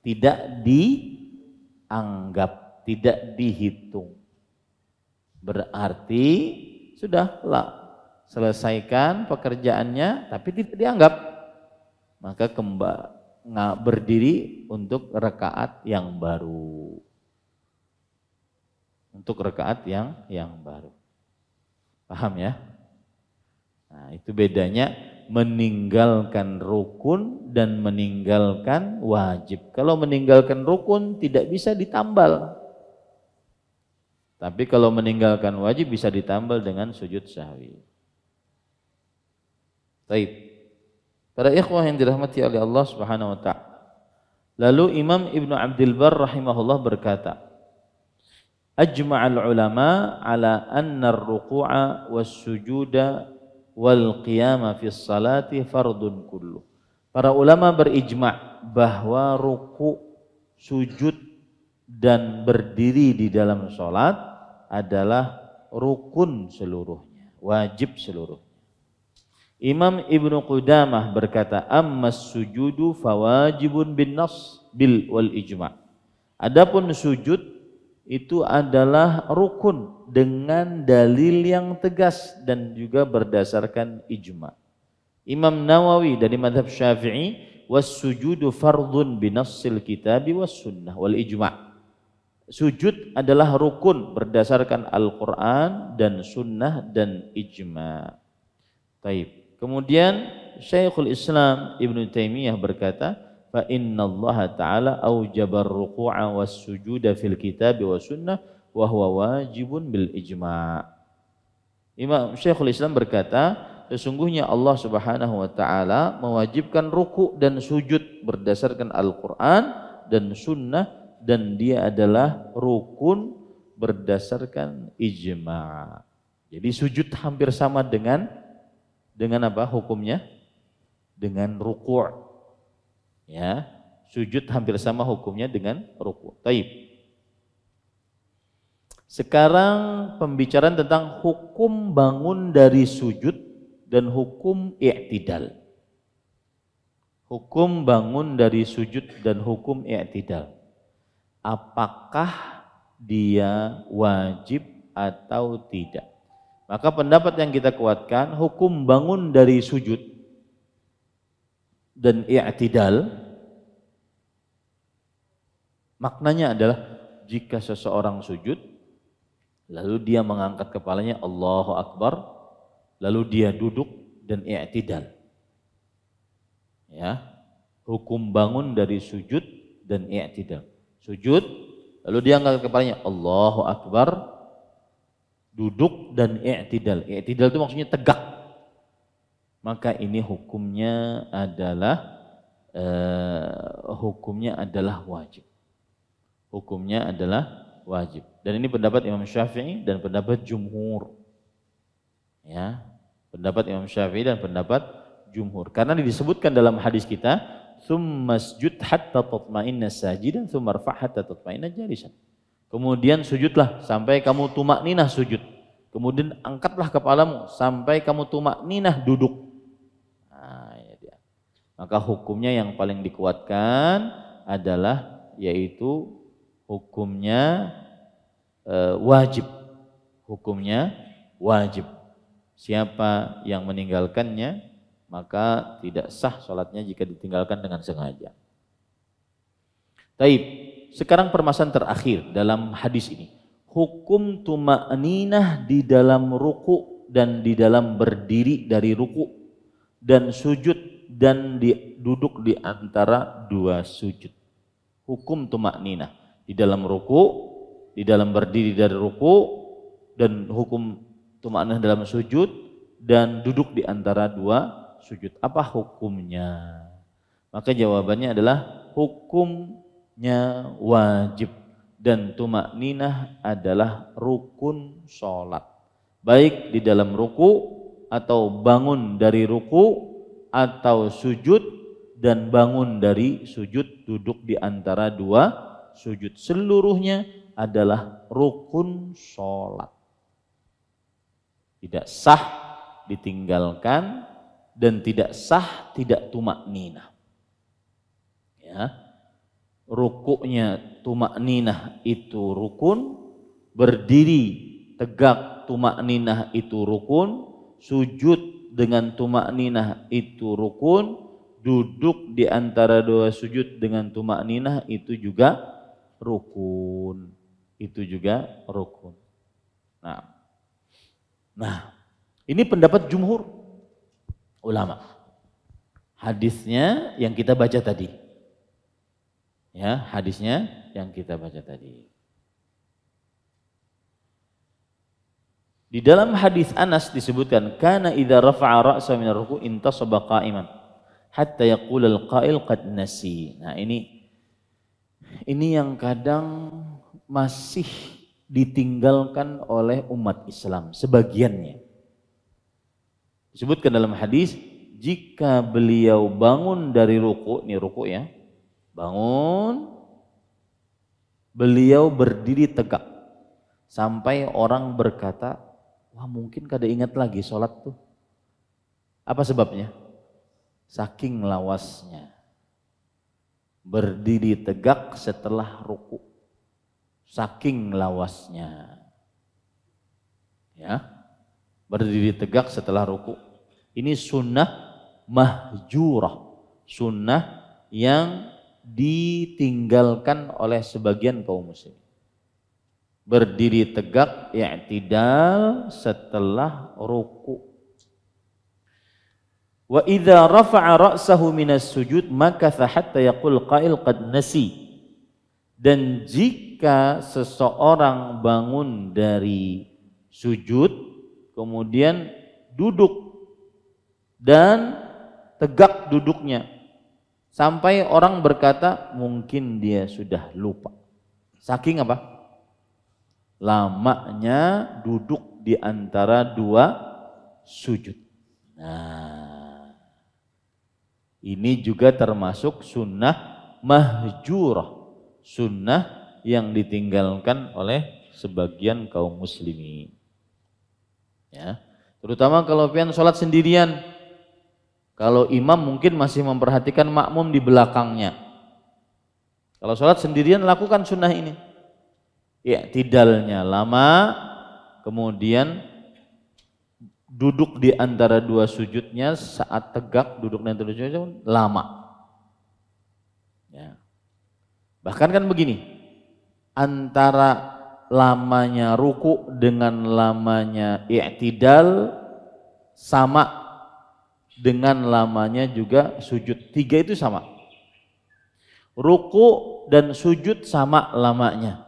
Tidak dianggap, tidak dihitung. Berarti sudahlah selesaikan pekerjaannya tapi tidak dianggap. Maka berdiri untuk rakaat yang baru. Untuk rakaat yang baru. Paham ya? Nah, itu bedanya meninggalkan rukun dan meninggalkan wajib. Kalau meninggalkan rukun tidak bisa ditambal. Tapi kalau meninggalkan wajib bisa ditambal dengan sujud sahwi. Baik. Para ikhwah yang dirahmati oleh Allah Subhanahu wa taala. Lalu Imam Ibnu Abdul Barr rahimahullah berkata, Ajma'al ulama ala anna ar-ruku'a was-sujuda wal qiyama fi salati fardun kullu. Para ulama berijma' bahwa ruku', sujud dan berdiri di dalam sholat adalah rukun seluruhnya, wajib seluruhnya. Imam Ibnu Qudamah berkata, ammas sujudu fawajibun bin nas bil wal ijma'. Adapun sujud itu adalah rukun dengan dalil yang tegas dan juga berdasarkan ijma'. Imam Nawawi dari mazhab Syafi'i, was sujudu fardhun bi nassil kitabi was sunnah wal ijma'. Sujud adalah rukun berdasarkan Al-Quran dan sunnah dan ijma'. Taib. Kemudian Syekhul Islam Ibnu Taimiyah berkata, fa inna Allah Ta'ala aujabar ruku'a was sujuda fil kitabi was sunnah wa huwa wajibun bil ijma'. Imam Syekhul Islam berkata, sesungguhnya Allah Subhanahu wa taala mewajibkan ruku' dan sujud berdasarkan Al-Qur'an dan sunnah, dan dia adalah rukun berdasarkan ijma'. Jadi sujud hampir sama dengan apa hukumnya? Dengan ruku'. Ya, sujud hampir sama hukumnya dengan ruku'. Taib. Sekarang pembicaraan tentang hukum bangun dari sujud dan hukum i'tidal. Hukum bangun dari sujud dan hukum i'tidal. Apakah dia wajib atau tidak? Maka pendapat yang kita kuatkan, hukum bangun dari sujud dan i'tidal maknanya adalah jika seseorang sujud lalu dia mengangkat kepalanya Allahu Akbar, lalu dia duduk dan i'tidal. Ya, hukum bangun dari sujud dan i'tidal. Sujud, lalu dia angkat kepalanya Allahu Akbar, duduk dan i'tidal. I'tidal itu maksudnya tegak. Maka ini hukumnya adalah wajib. Hukumnya adalah wajib. Dan ini pendapat Imam Syafi'i dan pendapat jumhur. Ya, pendapat Imam Syafi'i dan pendapat jumhur. Karena disebutkan dalam hadis kita, tsumma sujud hatta tatma'inna sajidan tsumma rfa' hatta tatma'inna jalisan. Kemudian sujudlah sampai kamu tumakninah sujud. Kemudian angkatlah kepalamu sampai kamu tumakninah duduk. Nah, ya dia. Maka hukumnya yang paling dikuatkan adalah yaitu hukumnya wajib. Hukumnya wajib. Siapa yang meninggalkannya maka tidak sah sholatnya jika ditinggalkan dengan sengaja. Taib. sekarang permasalahan terakhir dalam hadis ini. Hukum tuma'ninah di dalam ruku dan di dalam berdiri dari ruku dan sujud dan duduk di antara dua sujud. Hukum tuma'ninah di dalam ruku, di dalam berdiri dari ruku, dan hukum tuma'ninah dalam sujud dan duduk di antara dua sujud. Apa hukumnya? Maka jawabannya adalah hukumnya wajib, dan tuma'ninah adalah rukun sholat. Baik di dalam ruku atau bangun dari ruku atau sujud dan bangun dari sujud, duduk di antara dua sujud. Seluruhnya adalah rukun sholat. Tidak sah ditinggalkan dan tidak sah tidak tuma'ninah. Ya. Rukuknya tuma'ninah itu rukun, berdiri tegak tuma'ninah itu rukun, sujud dengan tuma'ninah itu rukun, duduk di antara dua sujud dengan tuma'ninah itu juga rukun. Itu juga rukun. Nah, ini pendapat jumhur ulama. Hadisnya yang kita baca tadi. Ya, hadisnya yang kita baca tadi. Di dalam hadis Anas disebutkan, kana idza rafa'a ra'sahu min ar-ruku' intasaba qa'iman hatta yaqula al-qa'il qad nasi. Nah, ini yang kadang masih ditinggalkan oleh umat Islam sebagiannya. Disebutkan dalam hadis, jika beliau bangun dari ruku', ini ruku' ya, bangun, beliau berdiri tegak sampai orang berkata, wah mungkin kada ingat lagi sholat tuh. Apa sebabnya? Saking lawasnya. Berdiri tegak setelah ruku. Saking lawasnya. Ya, berdiri tegak setelah ruku. Ini sunnah mahjurah. Sunnah yang ditinggalkan oleh sebagian kaum muslim. Berdiri tegak i'tidal setelah ruku. Wa idza rafa'a ra'sahu minas sujud makatha hatta yaqul qa'il qad nasi. Dan jika seseorang bangun dari sujud kemudian duduk dan tegak duduknya sampai orang berkata mungkin dia sudah lupa. Saking apa? Lamanya duduk di antara dua sujud. Nah, ini juga termasuk sunnah mahjurah, sunnah yang ditinggalkan oleh sebagian kaum muslimin. Ya, terutama kalau pian sholat sendirian. Kalau imam mungkin masih memperhatikan makmum di belakangnya. Kalau sholat sendirian lakukan sunnah ini. I'tidalnya lama, kemudian duduk di antara dua sujudnya saat tegak duduk di antara dua sujud lama. Ya. Bahkan kan begini, antara lamanya ruku dengan lamanya i'tidal sama dengan lamanya juga sujud. Tiga itu sama. Ruku dan sujud sama lamanya.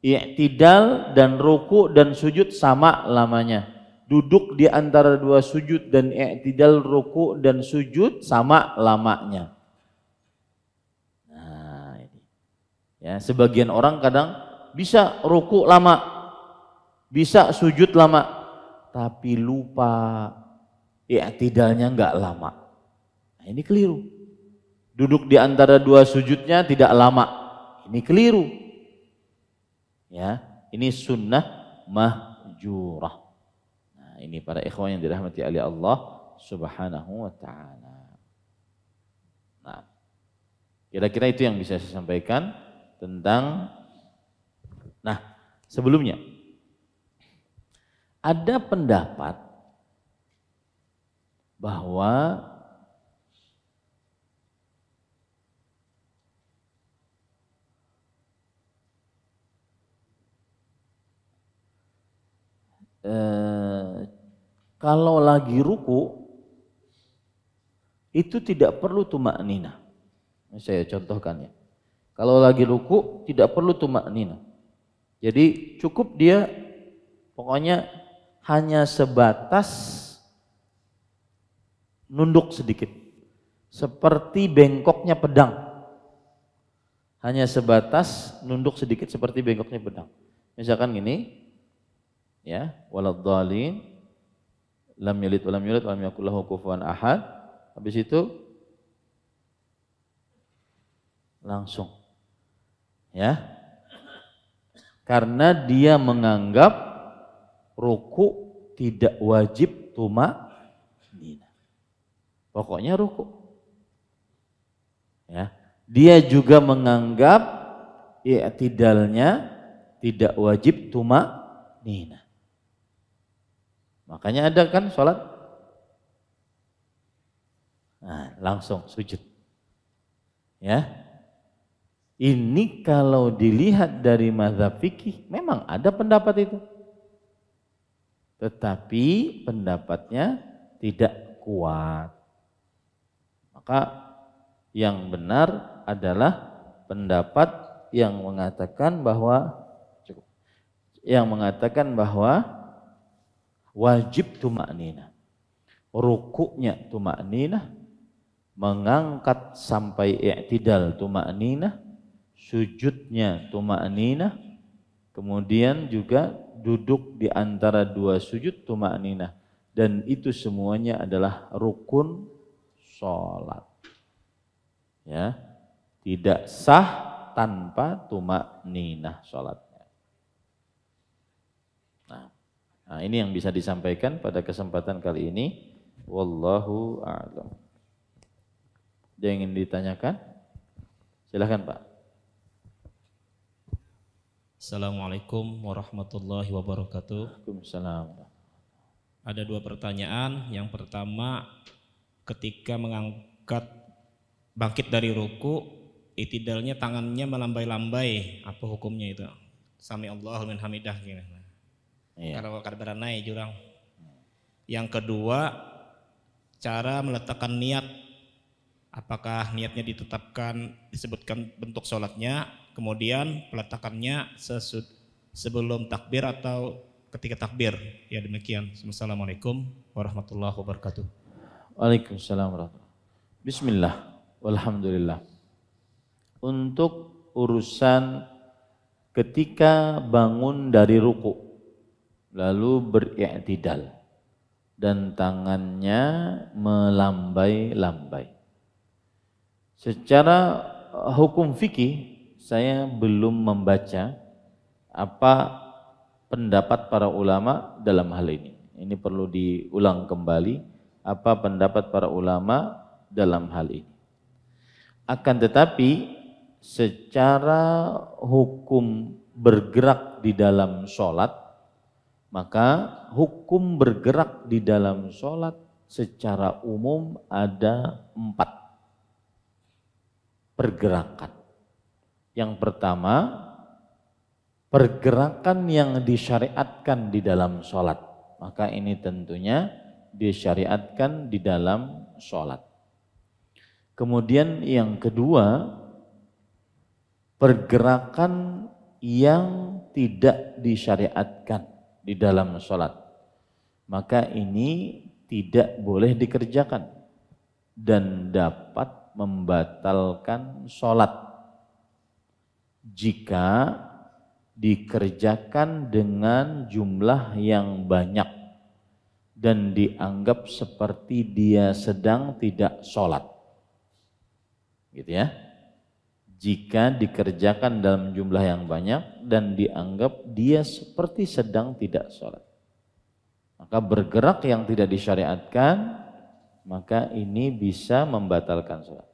I'tidal dan ruku dan sujud sama lamanya. Duduk di antara dua sujud dan i'tidal, ruku dan sujud sama lamanya. Nah, ini. Ya, sebagian orang kadang bisa ruku lama, bisa sujud lama, tapi lupa i'tidalnya enggak lama. Nah, ini keliru. Duduk di antara dua sujudnya tidak lama. Ini keliru. Ya, ini sunnah mahjurah. Nah, ini para ikhwan yang dirahmati oleh Allah Subhanahu wa taala. Nah, kira-kira itu yang bisa saya sampaikan tentang. Nah, sebelumnya ada pendapat bahwa kalau lagi ruku itu tidak perlu tumakninah. Saya contohkan ya. Kalau lagi ruku tidak perlu tumakninah. Jadi cukup dia pokoknya hanya sebatas nunduk sedikit. Seperti bengkoknya pedang. Hanya sebatas nunduk sedikit seperti bengkoknya pedang. Misalkan gini, ya, waladhdallin, lam yalid walam yulad walam yakul lahu kufuwan ahad. Habis itu langsung, ya, karena dia menganggap ruku tidak wajib tumakninah. Pokoknya ruku, ya. Dia juga menganggap i'tidalnya tidak wajib tumakninah. Makanya ada kan sholat, nah, langsung sujud, ya. Ini kalau dilihat dari mazhab fikih memang ada pendapat itu, tetapi pendapatnya tidak kuat. Maka yang benar adalah pendapat yang mengatakan bahwa wajib tumakninah, rukuknya tumakninah, mengangkat sampai i'tidal tumakninah, sujudnya tumakninah, kemudian juga duduk di antara dua sujud tumakninah, dan itu semuanya adalah rukun sholat. Ya, tidak sah tanpa tumakninah sholatnya. Nah, ini yang bisa disampaikan pada kesempatan kali ini. Wallahu a'lam. Ada yang ingin ditanyakan? Silahkan Pak.
Assalamualaikum warahmatullahi wabarakatuh.
Waalaikumsalam.
Ada dua pertanyaan. Yang pertama, ketika bangkit dari ruku, i'tidalnya tangannya melambai-lambai, apa hukumnya itu? Sami Allahu liman hamidah gitu.
Iya.
Kalau kadang naik jurang. Yang kedua, cara meletakkan niat. Apakah niatnya ditetapkan, disebutkan bentuk sholatnya, kemudian peletakannya sebelum takbir atau ketika takbir? Ya demikian. Assalamualaikum warahmatullahi wabarakatuh.
Waalaikumsalam warahmatullahi wabarakatuh. Bismillah, walhamdulillah. Untuk urusan ketika bangun dari ruku lalu beri'tidal dan tangannya melambai-lambai, secara hukum fikih saya belum membaca apa pendapat para ulama dalam hal ini. Ini perlu diulang kembali apa pendapat para ulama dalam hal ini. Akan tetapi secara hukum bergerak di dalam sholat, maka hukum bergerak di dalam sholat secara umum ada 4 pergerakan. Yang pertama, pergerakan yang disyariatkan di dalam sholat. Maka ini tentunya disyariatkan di dalam sholat. Kemudian yang kedua, pergerakan yang tidak disyariatkan di dalam sholat. Maka ini tidak boleh dikerjakan dan dapat membatalkan sholat jika dikerjakan dengan jumlah yang banyak dan dianggap seperti dia sedang tidak sholat, gitu ya. Jika dikerjakan dalam jumlah yang banyak dan dianggap dia seperti sedang tidak sholat, maka bergerak yang tidak disyariatkan, maka ini bisa membatalkan sholat.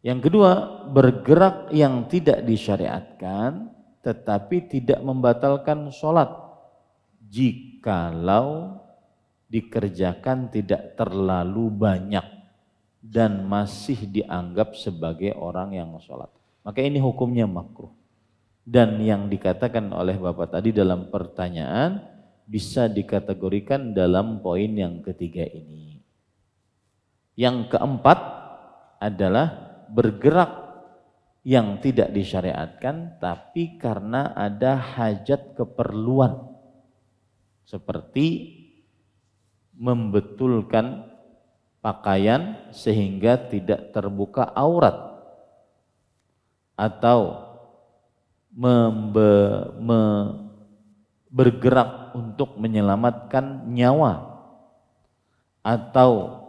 Yang kedua, bergerak yang tidak disyariatkan tetapi tidak membatalkan sholat jikalau dikerjakan tidak terlalu banyak dan masih dianggap sebagai orang yang sholat. Maka ini hukumnya makruh. Dan yang dikatakan oleh Bapak tadi dalam pertanyaan bisa dikategorikan dalam poin yang ketiga ini. Yang keempat adalah bergerak yang tidak disyariatkan tapi karena ada hajat keperluan seperti membetulkan pakaian sehingga tidak terbuka aurat atau bergerak untuk menyelamatkan nyawa atau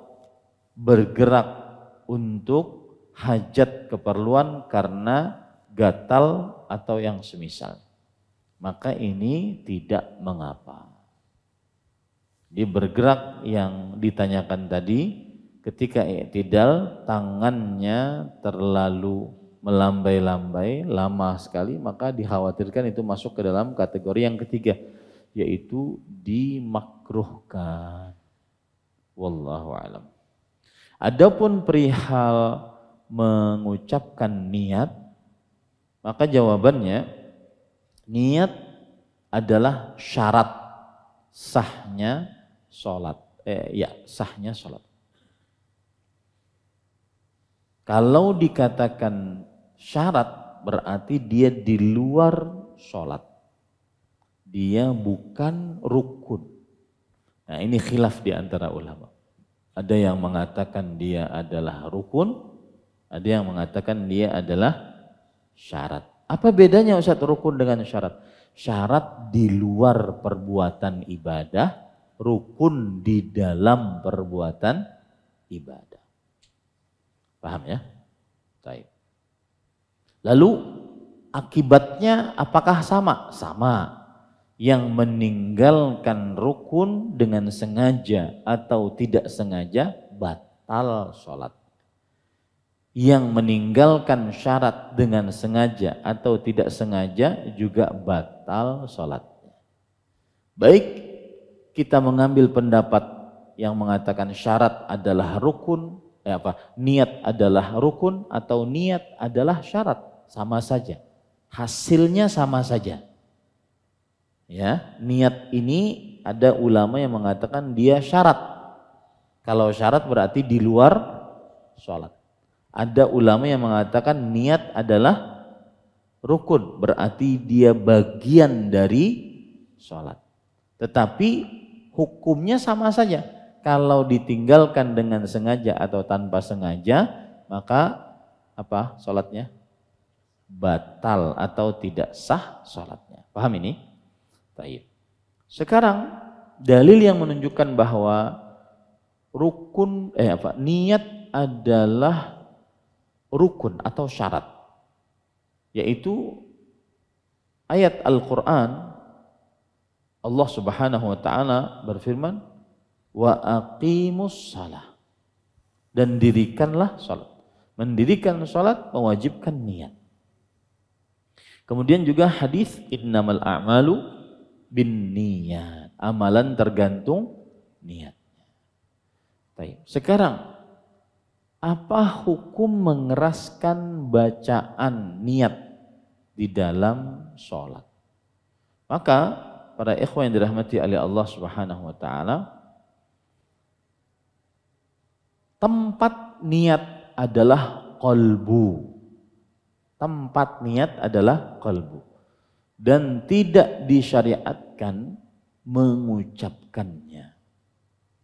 bergerak untuk hajat keperluan karena gatal atau yang semisal, maka ini tidak mengapa. Di bergerak yang ditanyakan tadi, ketika i'tidal tangannya terlalu melambai-lambai lama sekali, maka dikhawatirkan itu masuk ke dalam kategori yang ketiga, yaitu dimakruhkan. Wallahu a'lam. Adapun perihal mengucapkan niat, maka jawabannya niat adalah syarat sahnya sholat. Sahnya sholat. Kalau dikatakan syarat berarti dia di luar sholat, dia bukan rukun. Nah ini khilaf di antara ulama. Ada yang mengatakan dia adalah rukun, ada yang mengatakan dia adalah syarat. Apa bedanya Ustaz rukun dengan syarat? Syarat di luar perbuatan ibadah, rukun di dalam perbuatan ibadah. Paham ya? Baik. Lalu akibatnya apakah sama? Sama. Yang meninggalkan rukun dengan sengaja atau tidak sengaja batal sholat. Yang meninggalkan syarat dengan sengaja atau tidak sengaja juga batal sholatnya. Baik kita mengambil pendapat yang mengatakan syarat adalah rukun, niat adalah rukun atau niat adalah syarat, sama saja. Hasilnya sama saja. Ya, niat ini ada ulama yang mengatakan dia syarat. Kalau syarat berarti di luar sholat. Ada ulama yang mengatakan niat adalah rukun, berarti dia bagian dari sholat. Tetapi hukumnya sama saja. Kalau ditinggalkan dengan sengaja atau tanpa sengaja, maka apa sholatnya? Batal atau tidak sah sholatnya. Paham ini? Baik. Sekarang dalil yang menunjukkan bahwa niat adalah rukun atau syarat, yaitu ayat Al-Quran. Allah Subhanahu wa taala berfirman, wa aqimus shalah, dan dirikanlah salat. Mendirikan salat mewajibkan niat. Kemudian juga hadis innamal a'malu bin niyat, amalan tergantung niatnya. Baik. Sekarang apa hukum mengeraskan bacaan niat di dalam sholat? Maka para ikhwan yang dirahmati oleh Allah Subhanahu wa taala, tempat niat adalah qalbu. Tempat niat adalah qalbu. Dan tidak disyariatkan mengucapkannya.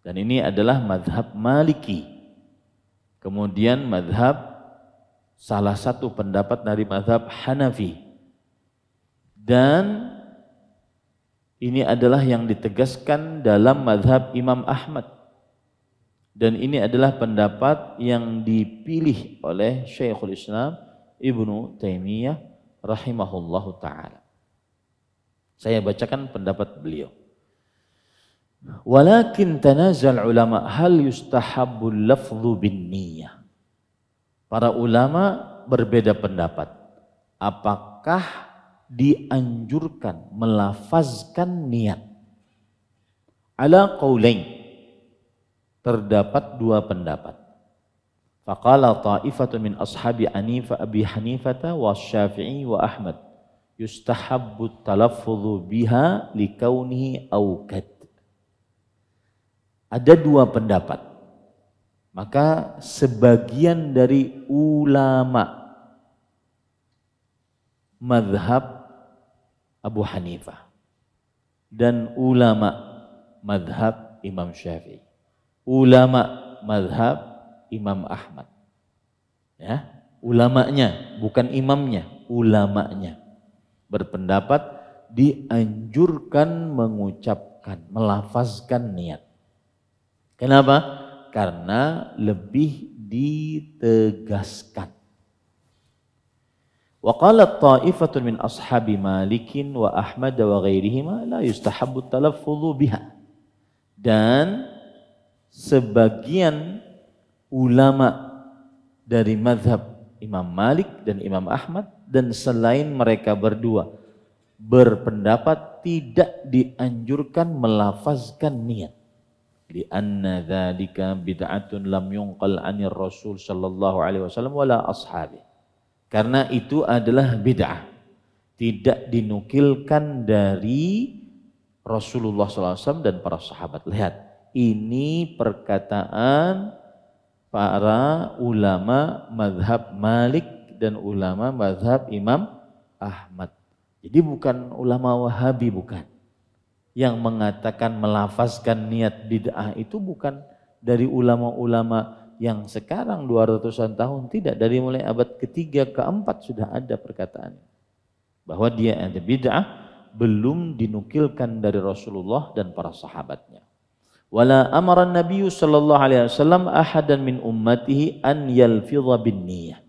Dan ini adalah mazhab Maliki. Kemudian salah satu pendapat dari mazhab Hanafi. Dan ini adalah yang ditegaskan dalam mazhab Imam Ahmad. Dan ini adalah pendapat yang dipilih oleh Syekhul Islam Ibnu Taimiyah rahimahullahu ta'ala. Saya bacakan pendapat beliau. Walakin tanazal ulama hal yustahabbul lafdhu bin niyah. Para ulama berbeda pendapat. Apakah dianjurkan melafazkan niat? Ala qaulain. Terdapat dua pendapat. Faqala ta'ifatu min ashabi Abi Hanifata wa Syafi'i wa Ahmad yustahabbu talaffudhu biha likaunihi awqad. Ada dua pendapat. Maka sebagian dari ulama mazhab Abu Hanifah dan ulama mazhab Imam Syafi'i, ulama mazhab Imam Ahmad, ya, ulamanya bukan imamnya, ulamanya berpendapat dianjurkan mengucapkan, melafazkan niat. Kenapa? Karena lebih ditegaskan. Wa qalat ta'ifatun min ashabi Malikin wa Ahmad wa ghairihima la yustahabbu talaffudhu biha. Dan sebagian ulama dari mazhab Imam Malik dan Imam Ahmad dan selain mereka berdua berpendapat tidak dianjurkan melafazkan niat. Lianna dzalika bid'atun lam yunqal 'anir Rasul sallallahu alaihi wasallam wala ashabi. Karena itu adalah bid'ah. Tidak dinukilkan dari Rasulullah sallallahu alaihi wasallam dan para sahabat. Lihat, ini perkataan para ulama mazhab Malik dan ulama mazhab Imam Ahmad. Jadi bukan ulama Wahabi, bukan. Yang mengatakan melafazkan niat bid'ah itu bukan dari ulama-ulama yang sekarang 200-an tahun, tidak, dari mulai abad ketiga keempat sudah ada perkataan bahwa dia ada bid'ah, belum dinukilkan dari Rasulullah dan para sahabatnya. Wala amara Nabi sallallahu alaihi wasallam ahadan min ummatihi an yalfidha bin niyyah,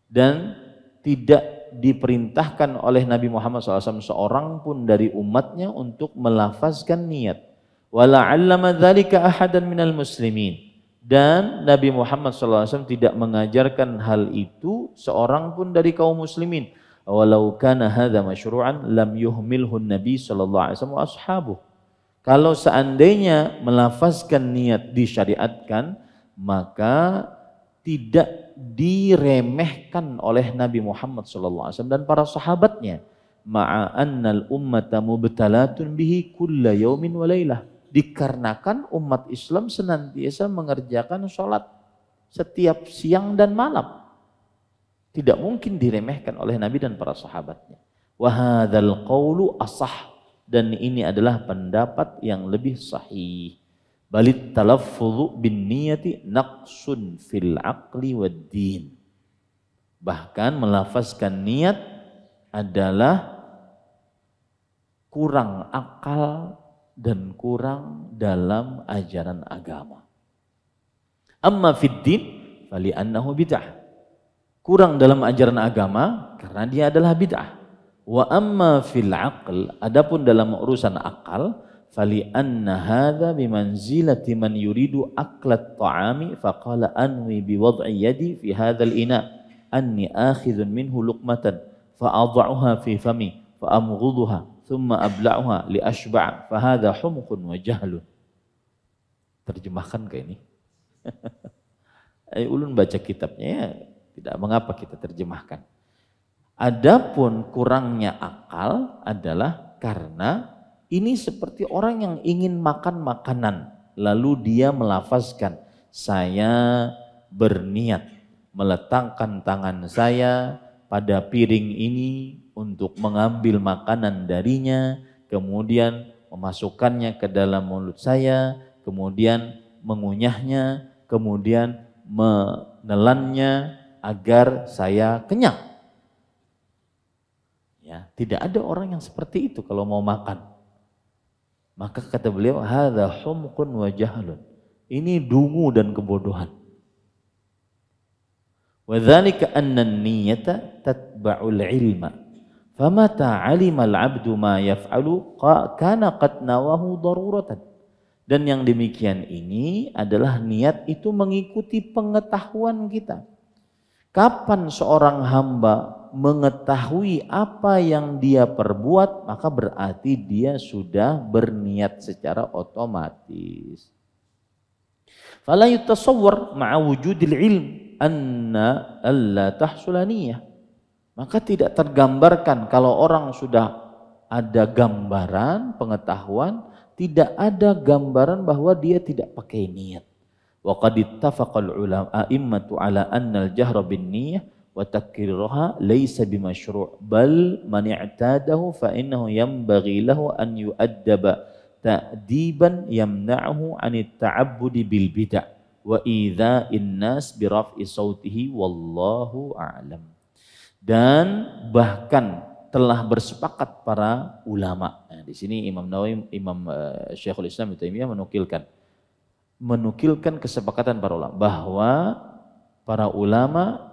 dan tidak diperintahkan oleh Nabi Muhammad SAW seorang pun dari umatnya untuk melafazkan niat. Wala 'allama dzalika ahadan minal muslimin, dan Nabi Muhammad SAW tidak mengajarkan hal itu seorang pun dari kaum muslimin. Walau kana hadza masyru'an lam yuhmilhu Nabi sallallahu alaihi wasallam wa ashabuh. Kalau seandainya melafazkan niat disyariatkan, maka tidak diremehkan oleh Nabi Muhammad SAW dan para sahabatnya. Ma'annal ummata mubtalatun bihi kulla yaumin wa lailah. Dikarenakan umat Islam senantiasa mengerjakan sholat setiap siang dan malam. Tidak mungkin diremehkan oleh Nabi dan para sahabatnya. Wa hadzal qaulu ashah, dan ini adalah pendapat yang lebih sahih. Balit talaffudhu bin niyati naqsun fil aqli wad din. Bahkan melafazkan niat adalah kurang akal dan kurang dalam ajaran agama. Amma fid din fali annahu bid'ah. Kurang dalam ajaran agama karena dia adalah bid'ah. Wa amma fil aql, adapun dalam urusan akal, fali anna hadza bimanzilati man yuridu aklat ta'ami faqala anwi biwad'i yadi fi hadzal ina anni akhidhun minhu luqmatan fa adha'uha fi fami fa amghudhuha thumma abla'uha li ashba' fa hadza humqun wa jahlun. Terjemahkan ke ini? Ulun baca kitabnya ya, tidak mengapa kita terjemahkan. Adapun kurangnya akal adalah karena ini seperti orang yang ingin makan makanan, lalu dia melafazkan, saya berniat meletakkan tangan saya pada piring ini untuk mengambil makanan darinya, kemudian memasukkannya ke dalam mulut saya, kemudian mengunyahnya, kemudian menelannya agar saya kenyang. Ya, tidak ada orang yang seperti itu kalau mau makan. Maka kata beliau, hadza humqun wa jahlun. Ini dungu dan kebodohan. Wa dzalika anna an-niyyata tatba'ul ilma. Famata 'alima al-'abdu ma yaf'alu kana qad nawahu daruratan. Dan yang demikian ini adalah niat itu mengikuti pengetahuan kita. Kapan seorang hamba mengetahui apa yang dia perbuat, maka berarti dia sudah berniat secara otomatis. Fala yutasawwar ma'a wujudil ilm anna alla tahsula niyah. Maka tidak tergambarkan kalau orang sudah ada gambaran, pengetahuan, tidak ada gambaran bahwa dia tidak pakai niat. Wa qad ittafaqal ulama a'immatu ala anna al-jahra bin niyyah wa takriruha laysa bimashru' bal man i'tadahu fa innahu yanbaghi lahu an yu'addaba ta'diban yamna'uhu 'anit ta'abbudi bil bid'ah wa idza'in nas bi raf'i sautihi wallahu a'lam. Dan bahkan telah bersepakat para ulama. Nah, di sini Imam Nawawi, Syekhul Islam Ibnu Taimiyah menukilkan kesepakatan para ulama bahwa para ulama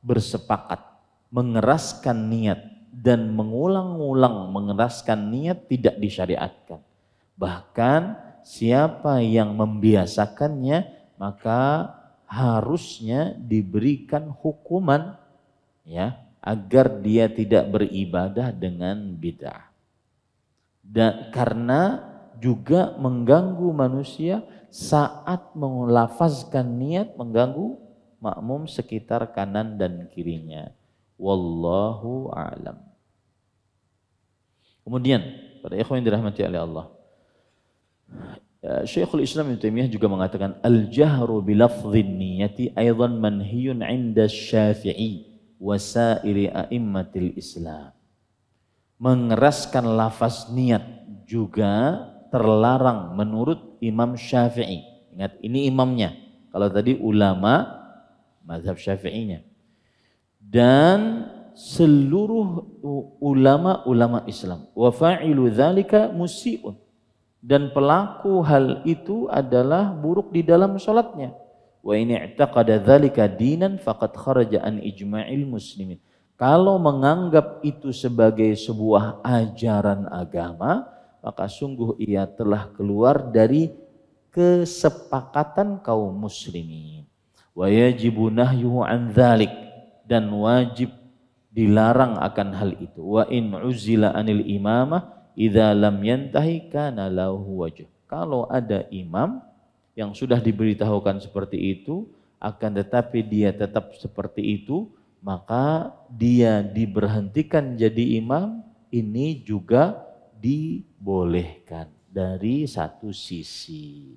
bersepakat mengeraskan niat dan mengulang-ulang mengeraskan niat tidak disyariatkan. Bahkan siapa yang membiasakannya maka harusnya diberikan hukuman, ya, agar dia tidak beribadah dengan bid'ah. Dan karena juga mengganggu manusia saat melafazkan niat, mengganggu makmum sekitar kanan dan kirinya. Wallahu a'lam. Kemudian para ikhwan yang dirahmati oleh Allah, Syekhul Islam Ibnu Taimiyah juga mengatakan al-jahru bilafdhin niyati aidan manhiyun 'inda Syafi'i wasairi a'immatil Islam. Mengeraskan lafaz niat juga terlarang menurut Imam Syafi'i. Ingat, ini imamnya. Kalau tadi ulama mazhab Syafi'inya. Dan seluruh ulama Islam. Wa fa'ilu dzalika musii'un. Dan pelaku hal itu adalah buruk di dalam salatnya. Wa in i'taqada dzalika dinan faqad kharaja an ijma'il muslimin. Kalau menganggap itu sebagai sebuah ajaran agama, maka sungguh ia telah keluar dari kesepakatan kaum muslimin. Wa yajibu nahyuhu an dzalik, dan wajib dilarang akan hal itu. Wa in uzila anil imamah idza lam yantahi kana lahu wajh. Kalau ada imam yang sudah diberitahukan seperti itu, akan tetapi dia tetap seperti itu, maka dia diberhentikan jadi imam, ini juga dibolehkan dari satu sisi.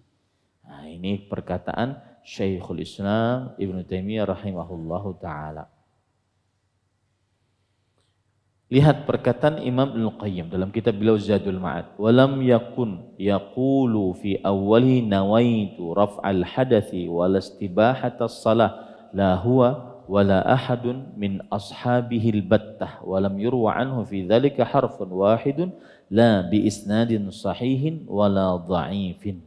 Nah, ini perkataan Syekhul Islam Ibnu Taimiyah rahimahullahu ta'ala. Lihat perkataan Imam Ibnu Qayyim dalam kitab beliau Zadul Ma'ad. Walam yakun yaqulu fi awwali nawaitu raf'al hadathi wal istibahatas salah la huwa wala ahadun min ashabihi al-battah walam yurwa anhu fi dhalika harfun wahidun la bi isnadin sahihin wala dha'ifin.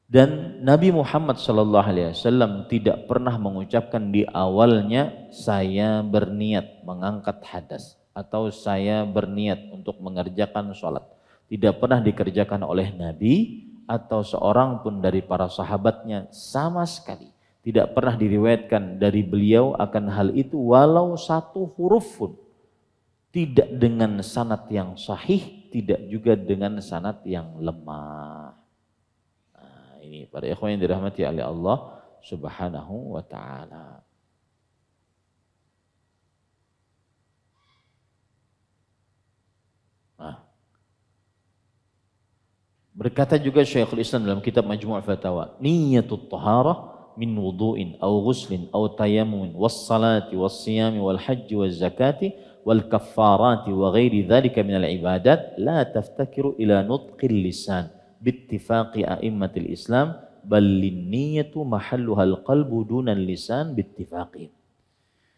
Dan Nabi Muhammad SAW tidak pernah mengucapkan di awalnya saya berniat mengangkat hadas atau saya berniat untuk mengerjakan sholat. Tidak pernah dikerjakan oleh Nabi atau seorang pun dari para sahabatnya sama sekali. Tidak pernah diriwayatkan dari beliau akan hal itu walau satu huruf pun. Tidak dengan sanad yang sahih, tidak juga dengan sanad yang lemah. Nah, ini para ikhwan yang dirahmati oleh Allah Subhanahu wa ta'ala. Berkata juga Syekhul Islam dalam kitab Majmu' Fatawa, niyatut taharah min wudu'in aw ghuslin aw tayammumin was salati was siyami wal hajji waz zakati wal kaffarati wa ghairi dzalika minal ibadat la taftakiru ila nutqil lisan bittifaqi a'immatil Islam bal linniyatu mahalluhal qalbu dunal lisan bittifaqi.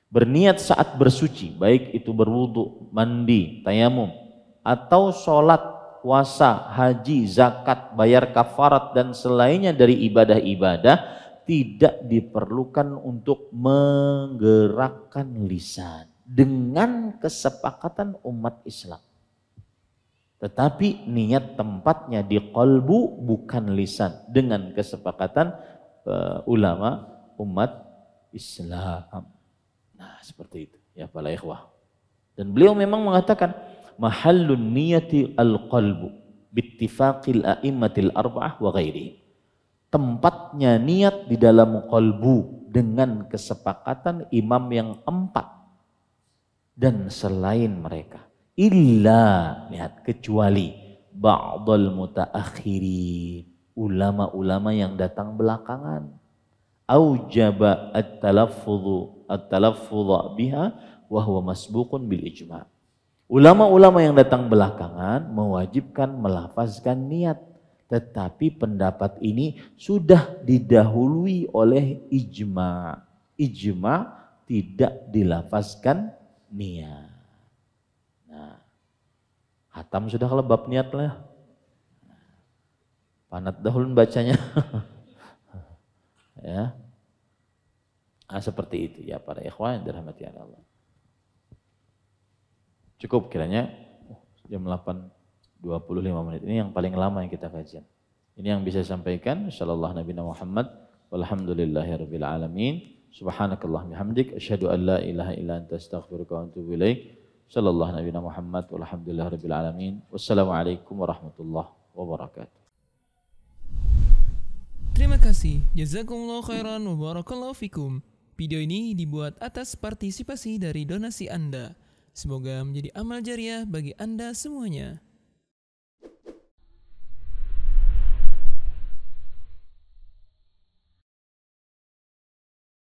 Berniat saat bersuci, baik itu berwudu, mandi, tayamum atau sholat, puasa, haji, zakat, bayar kafarat dan selainnya dari ibadah-ibadah tidak diperlukan untuk menggerakkan lisan dengan kesepakatan umat Islam. Tetapi niat tempatnya di qalbu bukan lisan dengan kesepakatan ulama umat Islam. Nah, seperti itu ya para ikhwah. Dan beliau memang mengatakan mahallun niyati al-qalbu bittifaqil a'immatil arba'ah wa ghairi. Tempatnya niat di dalam qalbu dengan kesepakatan imam yang 4. dan selain mereka. Illa, lihat, kecuali ba'dal mutaakhirin, ulama-ulama yang datang belakangan. Aujaba at-talaffudha biha wa huwa masbuqun bil ijma'. Ulama-ulama yang datang belakangan mewajibkan melafazkan niat, tetapi pendapat ini sudah didahului oleh ijma'. Ijma' tidak dilafazkan niat. Nah, hatam sudah kelebab niat lah. Panat dahulu bacanya. Ya. Nah, seperti itu ya para ikhwan yang dirahmati Allah. Cukup kiranya jam 8.25 menit. Ini yang paling lama yang kita kajian. Ini yang bisa sampaikan. Insyaallah Nabi Muhammad. Walhamdulillahirabbil alamin. Subhanakallah bihamdik. Asyhadu an la ilaha illa anta astaghfiruka wa atubu ilaik. Sallallahu Nabi Muhammad. Walhamdulillahirabbil alamin. Wassalamualaikum warahmatullahi wabarakatuh.
Terima kasih. Jazakumullah khairan wa barakallahu fikum. Video ini dibuat atas partisipasi dari donasi Anda. Semoga menjadi amal jariah bagi Anda semuanya.